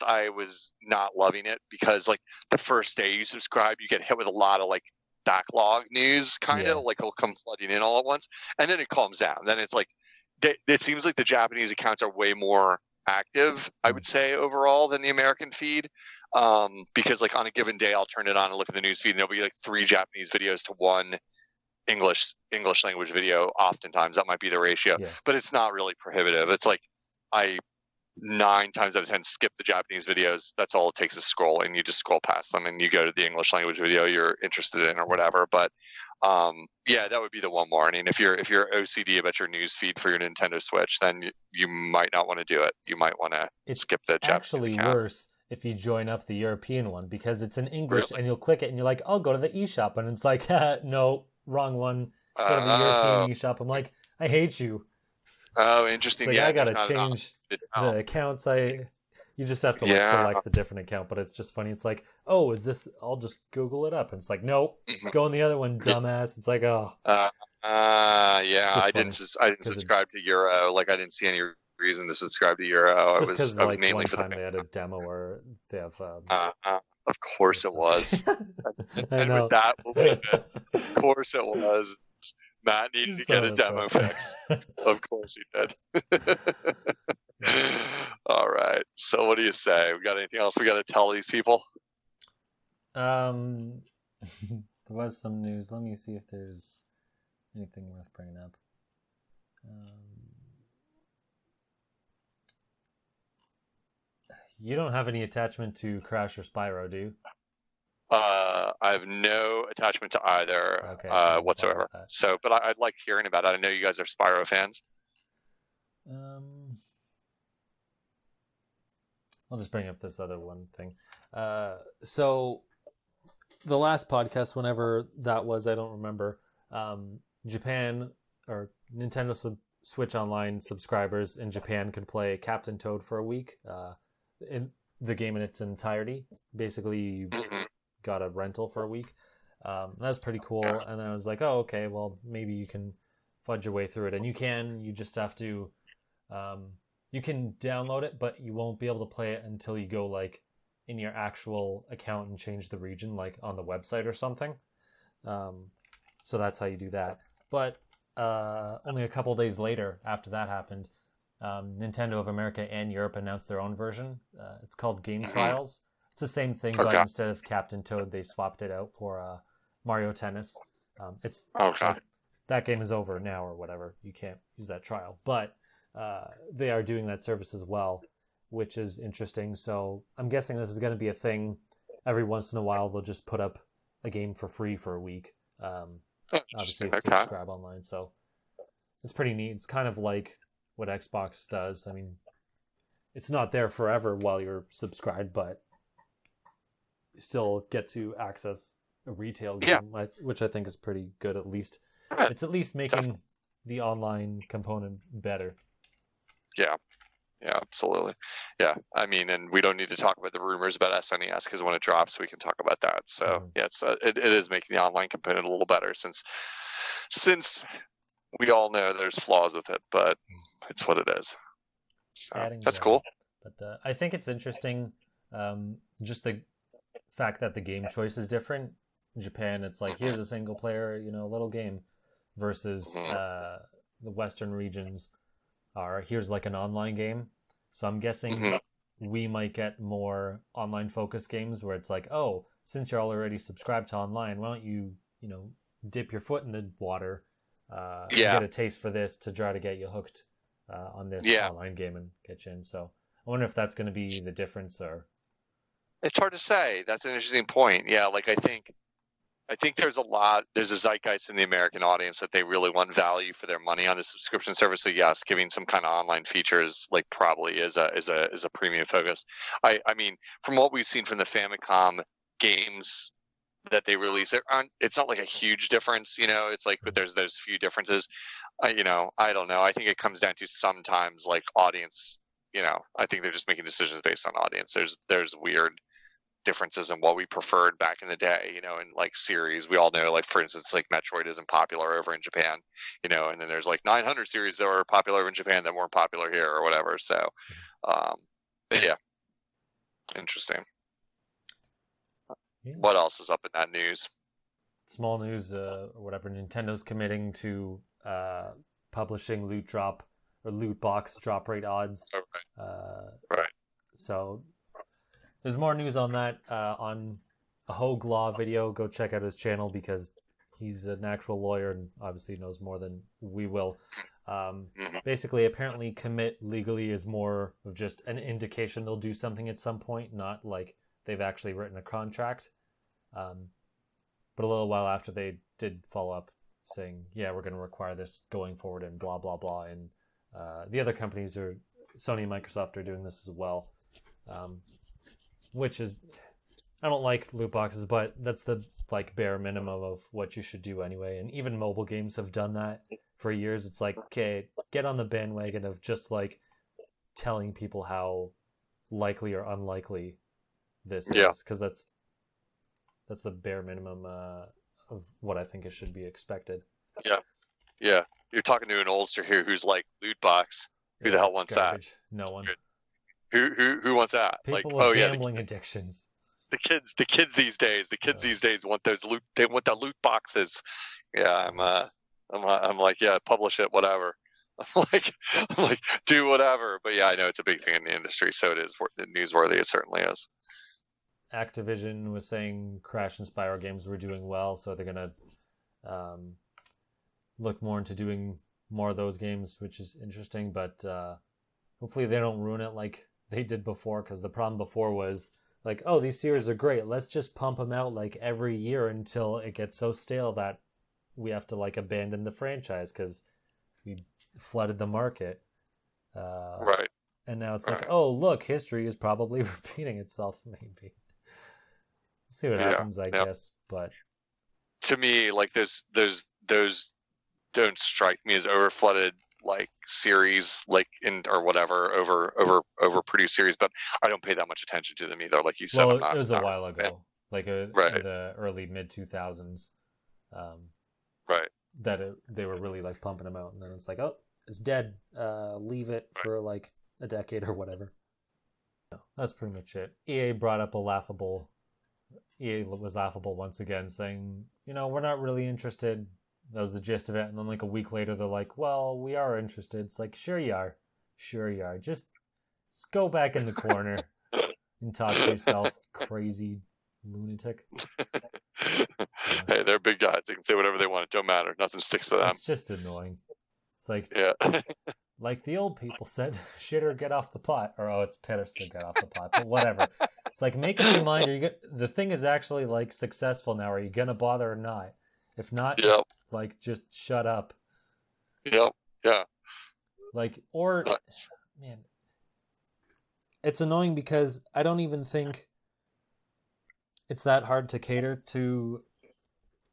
S2: I was not loving it because like the first day you subscribe, you get hit with a lot of like backlog news kind of like it'll come flooding in all at once, and then it calms down. Then it's like it seems like the Japanese accounts are way more active, I would say, overall than the American feed, because like on a given day I'll turn it on and look at the news feed and there'll be like 3 Japanese videos to 1 English language video. Oftentimes that might be the ratio, but it's not really prohibitive. It's like I 9 times out of 10 skip the Japanese videos. That's all it takes is scrolling. You just scroll past them and you go to the English language video you're interested in or whatever. But that would be the one warning. If you're OCD about your news feed for your Nintendo Switch, then you might not want to do it. You might want to skip the Japanese
S1: actually
S2: account.
S1: Worse if you join up the European one because it's in English and you'll click it and you're like, I'll go to the eShop, and it's like, no, wrong one. Go to the European eShop. I'm like, I hate you.
S2: Oh, interesting.
S1: It's like, I gotta change the accounts. You just have to select the different account, but it's just funny. It's like, oh, is this? I'll just Google it up. And it's like, nope, go on the other one, dumbass. It's like, oh.
S2: I didn't subscribe to Euro. Like I didn't see any reason to subscribe to Euro.
S1: It's just
S2: I was
S1: like
S2: mainly
S1: one
S2: for
S1: time
S2: the.
S1: they had a demo where they have.
S2: Of course it was.
S1: I
S2: And
S1: know.
S2: with that, we'll leave it. Of course it was. Matt needed to get a demo fix. Of course he did. All right. So what do you say? We got anything else we got to tell these people?
S1: There was some news. Let me see if there's anything worth bringing up. You don't have any attachment to Crash or Spyro, do you?
S2: I have no attachment to either whatsoever. So, but I'd like hearing about it. I know you guys are Spyro fans.
S1: I'll just bring up this other one thing. So the last podcast, whenever that was, I don't remember. Japan or Nintendo Switch Online subscribers in Japan could play Captain Toad for a week. In the game in its entirety. Basically, you got a rental for a week. That was pretty cool. And then I was like, oh, okay, well, maybe you can fudge your way through it. And you just have to, you can download it, but you won't be able to play it until you go like in your actual account and change the region, like on the website or something. So that's how you do that. But only a couple days later, after that happened, Nintendo of America and Europe announced their own version. It's called Game Trials. It's the same thing, but instead of Captain Toad, they swapped it out for Mario Tennis. It's like, that game is over now or whatever. You can't use that trial, but they are doing that service as well, which is interesting. So I'm guessing this is going to be a thing. Every once in a while, they'll just put up a game for free for a week. Obviously, if you subscribe online, so it's pretty neat. It's kind of like what Xbox does. I mean, it's not there forever while you're subscribed, but you still get to access a retail game, which I think is pretty good. At least it's at least making the online component better. Yeah, absolutely. Yeah, I mean, and we don't need to talk about the rumors about SNES because when it drops, we can talk about that. So it is making the online component a little better since we all know there's flaws with it, but it's what it is. So, that's cool. But I think it's interesting, just the fact that the game choice is different. In Japan, it's like, here's a single player, little game, versus the Western regions are, here's like an online game. So I'm guessing we might get more online focused games where it's like, oh, since you're already subscribed to online, why don't you, dip your foot in the water, and get a taste for this to try to get you hooked on this online game and get you in. So I wonder if that's going to be the difference, or
S2: it's hard to say. That's an interesting point. Yeah, like I think there's a zeitgeist in the American audience that they really want value for their money on the subscription service. So yes, giving some kind of online features like probably is a premium focus. I mean, from what we've seen from the Famicom games that they release, it's not like a huge difference, it's like, but there's those few differences. I don't know. I think it comes down to sometimes like audience, I think they're just making decisions based on audience. There's weird differences in what we preferred back in the day, in like series. We all know, like, for instance, like Metroid isn't popular over in Japan, and then there's like 900 series that were popular over in Japan that weren't popular here or whatever. So, yeah, interesting. Yeah. What else is up in that news?
S1: Small news, or whatever. Nintendo's committing to publishing loot box drop rate odds.
S2: Right.
S1: So there's more news on that on a Hogue Law video. Go check out his channel because he's an actual lawyer and obviously knows more than we will. Basically, apparently commit legally is more of just an indication they'll do something at some point, not like they've actually written a contract. But a little while after, they did follow up saying, yeah, we're going to require this going forward and blah, blah, blah. And the other companies, Sony and Microsoft, are doing this as well. Which is, I don't like loot boxes, but that's the like bare minimum of what you should do anyway. And even mobile games have done that for years. It's like, okay, get on the bandwagon of just like telling people how likely or unlikely this is, because that's the bare minimum of what I think it should be expected.
S2: Yeah. You're talking to an oldster here who's like, loot box. Who the hell wants
S1: garbage. That? No one.
S2: Who wants that?
S1: People with gambling addictions.
S2: The kids these days want those loot. They want the loot boxes. Yeah, I'm like, yeah, publish it, whatever. I'm like, do whatever. But yeah, I know it's a big thing in the industry, so it is newsworthy. It certainly is.
S3: Activision was saying Crash and Spyro games were doing well, so they're gonna look more into doing more of those games, which is interesting. But hopefully they don't ruin it like they did before, because the problem before was like, oh, these series are great, let's just pump them out like every year until it gets so stale that we have to like abandon the franchise because we flooded the market.
S2: Right.
S3: And now it's like, oh, look, history is probably repeating itself. Maybe we'll see what happens, I guess. But
S2: to me, like those don't strike me as overflooded like series, like in or whatever overproduced series. But I don't pay that much attention to them either. Like you said,
S3: well, it was a while ago, like in the early mid 2000s.
S2: Right.
S3: That they were really like pumping them out, and then it's like, oh, it's dead. Leave it for like a decade or whatever. No, that's pretty much it. EA was laughable once again, saying, we're not really interested. That was the gist of it. And then like a week later, they're like, well, we are interested. It's like, sure you are. Just go back in the corner and talk to yourself, crazy lunatic.
S2: Hey, they're big guys. They can say whatever they want. It don't matter. Nothing sticks to them.
S3: It's just annoying. It's like,
S2: like
S3: the old people said, shit or get off the pot. Or, it's piss to get off the pot. But whatever. It's like, make a reminder. The thing is actually like successful now. Are you going to bother or not? If not, like, just shut up.
S2: Yep. Yeah.
S3: Like, or, man, it's annoying because I don't even think it's that hard to cater to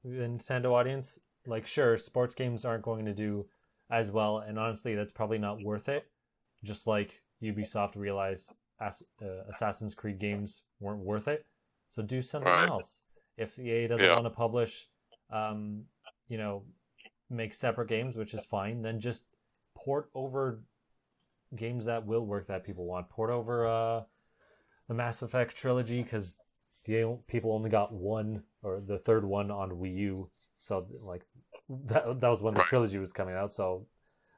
S3: the Nintendo audience. Like, sure, sports games aren't going to do as well, and honestly, that's probably not worth it. Just like Ubisoft realized Assassin's Creed games weren't worth it, so do something else. If EA doesn't want to publish, make separate games, which is fine, then just port over games that will work that people want. Port over the Mass Effect trilogy, because people only got one, or the third one, on Wii U, so like that was when the trilogy was coming out. So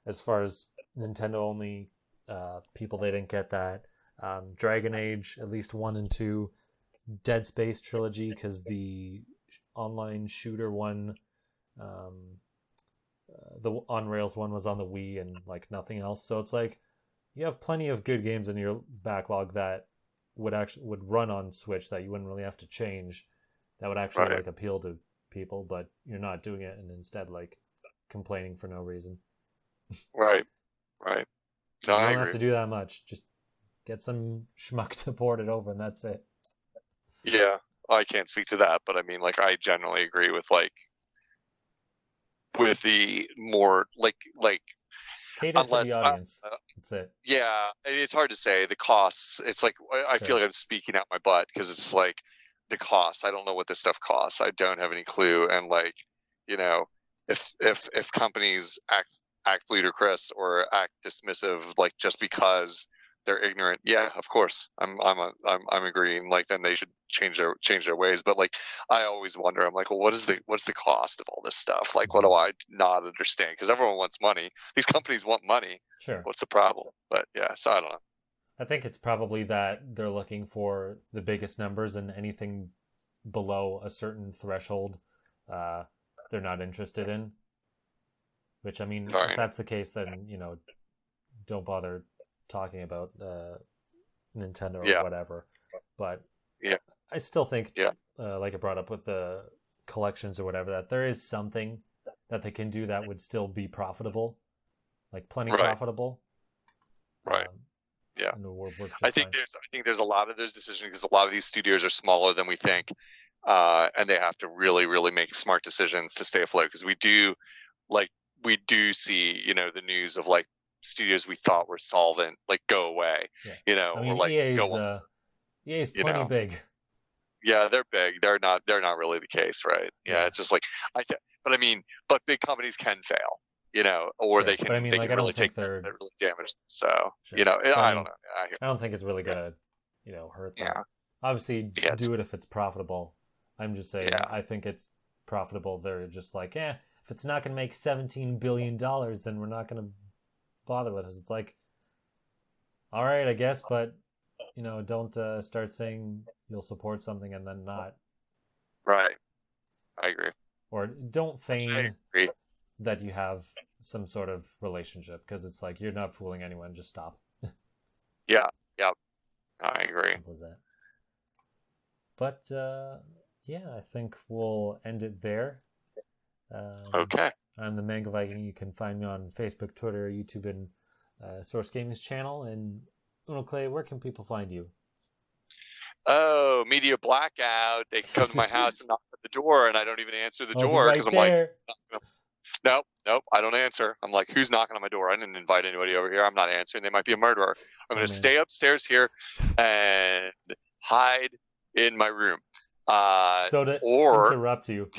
S3: as far as Nintendo only people, they didn't get that. Dragon Age, at least 1 and 2, Dead Space trilogy, because the online shooter one, the on rails one, was on the Wii and like nothing else. So it's like you have plenty of good games in your backlog that would run on Switch that you wouldn't really have to change, that would actually like appeal to people, but you're not doing it, and instead like complaining for no reason.
S2: Right.
S3: So you don't have to do that much. Just get some schmuck to port it over, and that's it.
S2: Yeah, I can't speak to that, but I mean, like, I generally agree with the more like
S3: cater to the audience. That's it.
S2: Yeah, it's hard to say the costs. It's like I feel like I'm speaking out my butt, because it's like the cost. I don't know what this stuff costs. I don't have any clue. And like, if companies act ludicrous or act dismissive, like just because they're ignorant, yeah, of course, I'm agreeing. Like, then they should change their ways. But like, I always wonder. I'm like, well, what's the cost of all this stuff? Like, what do I not understand? Because everyone wants money. These companies want money.
S3: Sure.
S2: What's the problem? But yeah, so I don't know.
S3: I think it's probably that they're looking for the biggest numbers, and anything below a certain threshold, they're not interested in. Which, I mean, if that's the case, then don't bother talking about Nintendo or whatever. But I still think, like I brought up with the collections or whatever, that there is something that they can do that would still be profitable, like plenty profitable.
S2: Right. Yeah. I think there's a lot of those decisions, because a lot of these studios are smaller than we think, and they have to really, really make smart decisions to stay afloat. Because we do see, the news of like studios we thought were solvent, like, go away,
S3: I mean,
S2: or like
S3: EA's plenty big.
S2: Yeah, they're big. They're not really the case, right? Yeah. It's just like, but big companies can fail. or
S1: Sure.
S2: they can
S1: But I mean,
S2: they
S1: like,
S2: can
S1: I don't
S2: really take
S1: think
S2: hits
S1: they're
S2: that really damage them. So
S1: sure. But I
S2: I
S1: mean,
S2: don't know.
S1: I don't think it's really gonna, hurt them.
S2: Yeah,
S1: Obviously,
S2: yeah,
S1: do it if it's profitable. I'm just saying,
S2: yeah.
S1: I think it's profitable. They're just like, if it's not gonna make $17 billion, then we're not gonna bother with it. It's like, all right, I guess, but don't start saying you'll support something and then not,
S2: Right. I agree.
S1: or don't
S2: I
S1: feign
S2: agree.
S1: that you have some sort of relationship, because it's like you're not fooling anyone. Just stop.
S2: Yeah, yeah. I agree.
S1: Simple as that. But yeah, I think we'll end it there.
S2: Okay.
S1: I'm the Mango Viking. You can find me on Facebook, Twitter, YouTube, and Source Gaming's channel. And Unoclay, where can people find you?
S2: Oh, media blackout. They can come to my house and knock at the door, and I don't even answer the
S1: I'll be
S2: door
S1: right
S2: because I'm
S1: there.
S2: like, it's not gonna... nope, I don't answer. I'm like, who's knocking on my door? I didn't invite anybody over here. I'm not answering. They might be a murderer. I'm going to stay upstairs here and hide in my room.
S1: So to
S2: or
S1: interrupt you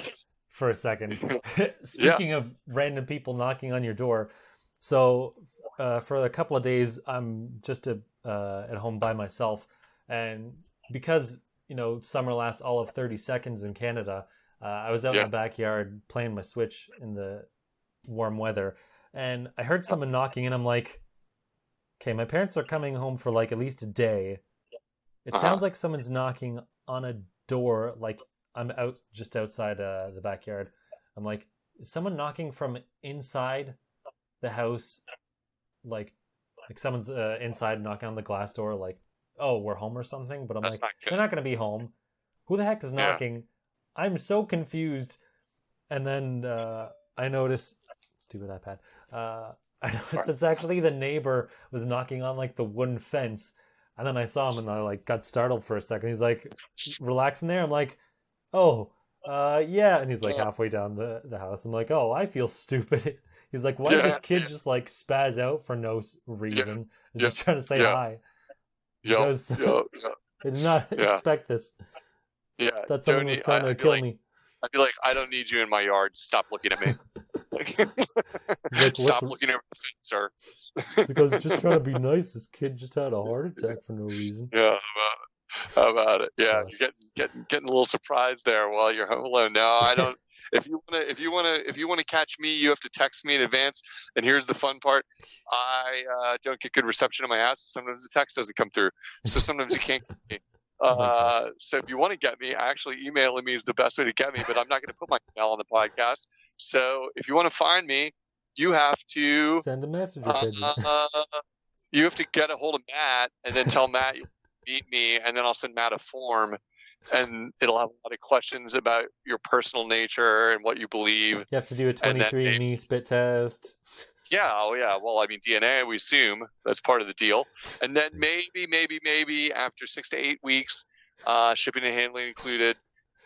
S1: for a second,
S2: yeah,
S1: speaking of random people knocking on your door, so for a couple of days I'm just at home by myself, and because summer lasts all of 30 seconds in Canada, I was out in the backyard playing my Switch in the warm weather, and I heard someone knocking, and I'm like, okay, my parents are coming home for like at least a day. It sounds like someone's knocking on a door, like I'm just outside the backyard. I'm like, is someone knocking from inside the house, like someone's inside knocking on the glass door, like, oh, we're home or something? But I'm
S2: that's
S1: like,
S2: not good.
S1: they're not going to be home. Who the heck is knocking? I'm so confused. And then I notice, stupid iPad, I noticed it's actually the neighbor was knocking on like the wooden fence. And then I saw him and I like got startled for a second. He's like relaxing there. I'm like, oh, yeah. And he's like halfway down the house. I'm like, oh, I feel stupid. He's like, why did this kid just like spaz out for no reason? He's just trying to say hi. Because I did not expect this.
S2: Yeah.
S1: That someone was trying to kill me.
S2: I'd be like, I don't need you in my yard. Stop looking at me.
S1: Like,
S2: stop looking over the fence, sir.
S1: Because he's just trying to be nice. This kid just had a heart attack for no reason.
S2: Yeah, how about it? Yeah,
S1: Gosh.
S2: you're getting a little surprised there while you're home alone. No, I don't. If you wanna catch me, you have to text me in advance. And here's the fun part: I don't get good reception in my house. Sometimes the text doesn't come through, so sometimes you can't get me. So if you want to get me, actually emailing me is the best way to get me. But I'm not going to put my email on the podcast. So if you want to find me, you have to
S1: send a messenger pigeon.
S2: You have to get a hold of Matt and then tell Matt you meet me, and then I'll send Matt a form, and it'll have a lot of questions about your personal nature and what you believe.
S1: You have to do a 23andMe spit test.
S2: Yeah, oh yeah. Well, I mean, DNA, we assume that's part of the deal. And then maybe after 6 to 8 weeks, shipping and handling included,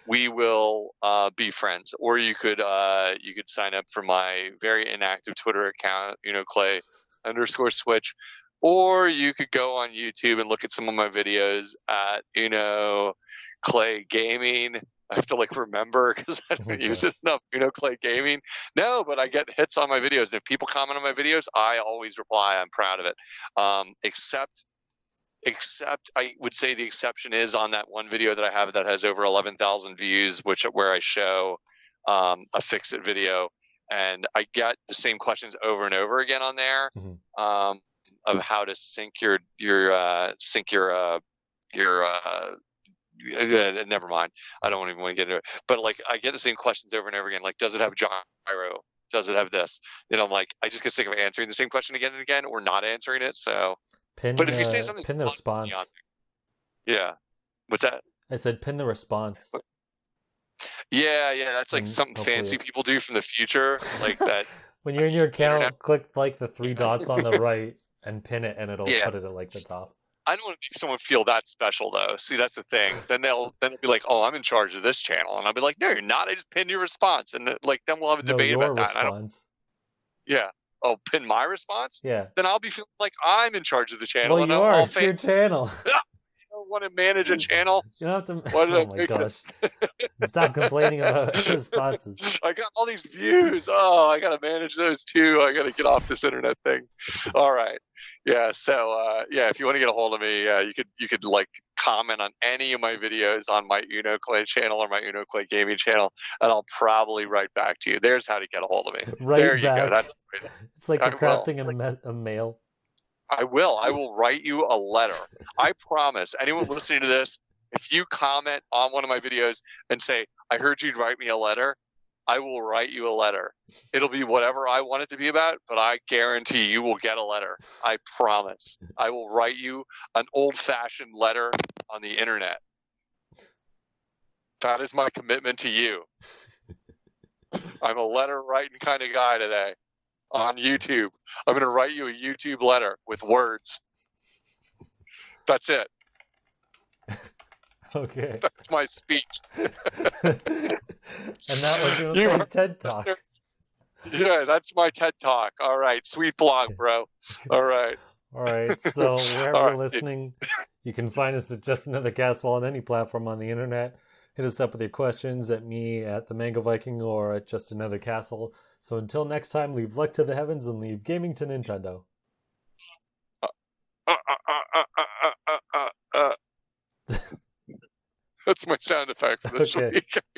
S2: we will be friends. Or you could sign up for my very inactive Twitter account, Clay_Switch. Or you could go on YouTube and look at some of my videos at Clay Gaming. I have to remember because I don't use it enough. Clay Gaming. No, but I get hits on my videos. And if people comment on my videos, I always reply. I'm proud of it. Except I would say the exception is on that one video that I have that has over 11,000 views, where I show a fix-it video, and I get the same questions over and over again on there. Mm-hmm. Of how to sync your never mind. I don't even want to get into it. But I get the same questions over and over again. Like, does it have gyro? Does it have this? I'm like, I just get sick of answering the same question again and again, or not answering it. So, but if you say something,
S1: pin the response.
S2: Yeah. What's that? I
S1: said pin the response.
S2: Yeah. That's something fancy people do from the future, like that.
S1: When you're in your account, click the 3 dots on the right and pin it, and it'll put it at the top.
S2: I don't want to make someone feel that special, though. See, that's the thing. Then they'll be like, "Oh, I'm in charge of this channel," and I'll be like, "No, you're not. I just pinned your response," and then we'll have a debate about that.
S1: Response.
S2: Yeah. Oh, pin my response?
S1: Yeah.
S2: Then I'll be feeling like I'm in charge of the channel.
S1: Well,
S2: and
S1: you are. It's your channel.
S2: You know want to manage a channel?
S3: You don't have to.
S2: Why did
S3: Oh
S2: I
S3: my
S2: make
S3: gosh!
S2: this?
S3: Stop complaining about responses.
S2: I got all these views. Oh, I got to manage those too. I got to get off this internet thing. All right. Yeah. So, yeah, if you want to get a hold of me, you could like comment on any of my videos on my Unoclay channel or my Unoclay gaming channel, and I'll probably write back to you. There's how to get a hold of me.
S3: Right
S2: there you
S3: back.
S2: go. That's
S3: It's like
S2: I
S3: you're crafting a mail.
S2: I will write you a letter. I promise. Anyone listening to this, if you comment on one of my videos and say, I heard you'd write me a letter, I will write you a letter. It'll be whatever I want it to be about, but I guarantee you will get a letter. I promise. I will write you an old-fashioned letter on the internet. That is my commitment to you. I'm a letter writing kind of guy today. On YouTube. I'm going to write you a YouTube letter with words. That's it.
S3: Okay.
S2: That's my speech.
S3: And that was Unoclay's TED Talk.
S2: Yeah, that's my TED Talk. All right. Sweet blog, bro. All right.
S3: All right. So wherever
S2: All
S3: you're listening, you can find us at Just Another Castle on any platform on the internet. Hit us up with your questions at me, at the Mango Viking, or at Just Another Castle. So until next time, leave luck to the heavens and leave gaming to Nintendo.
S2: That's my sound effect for this week.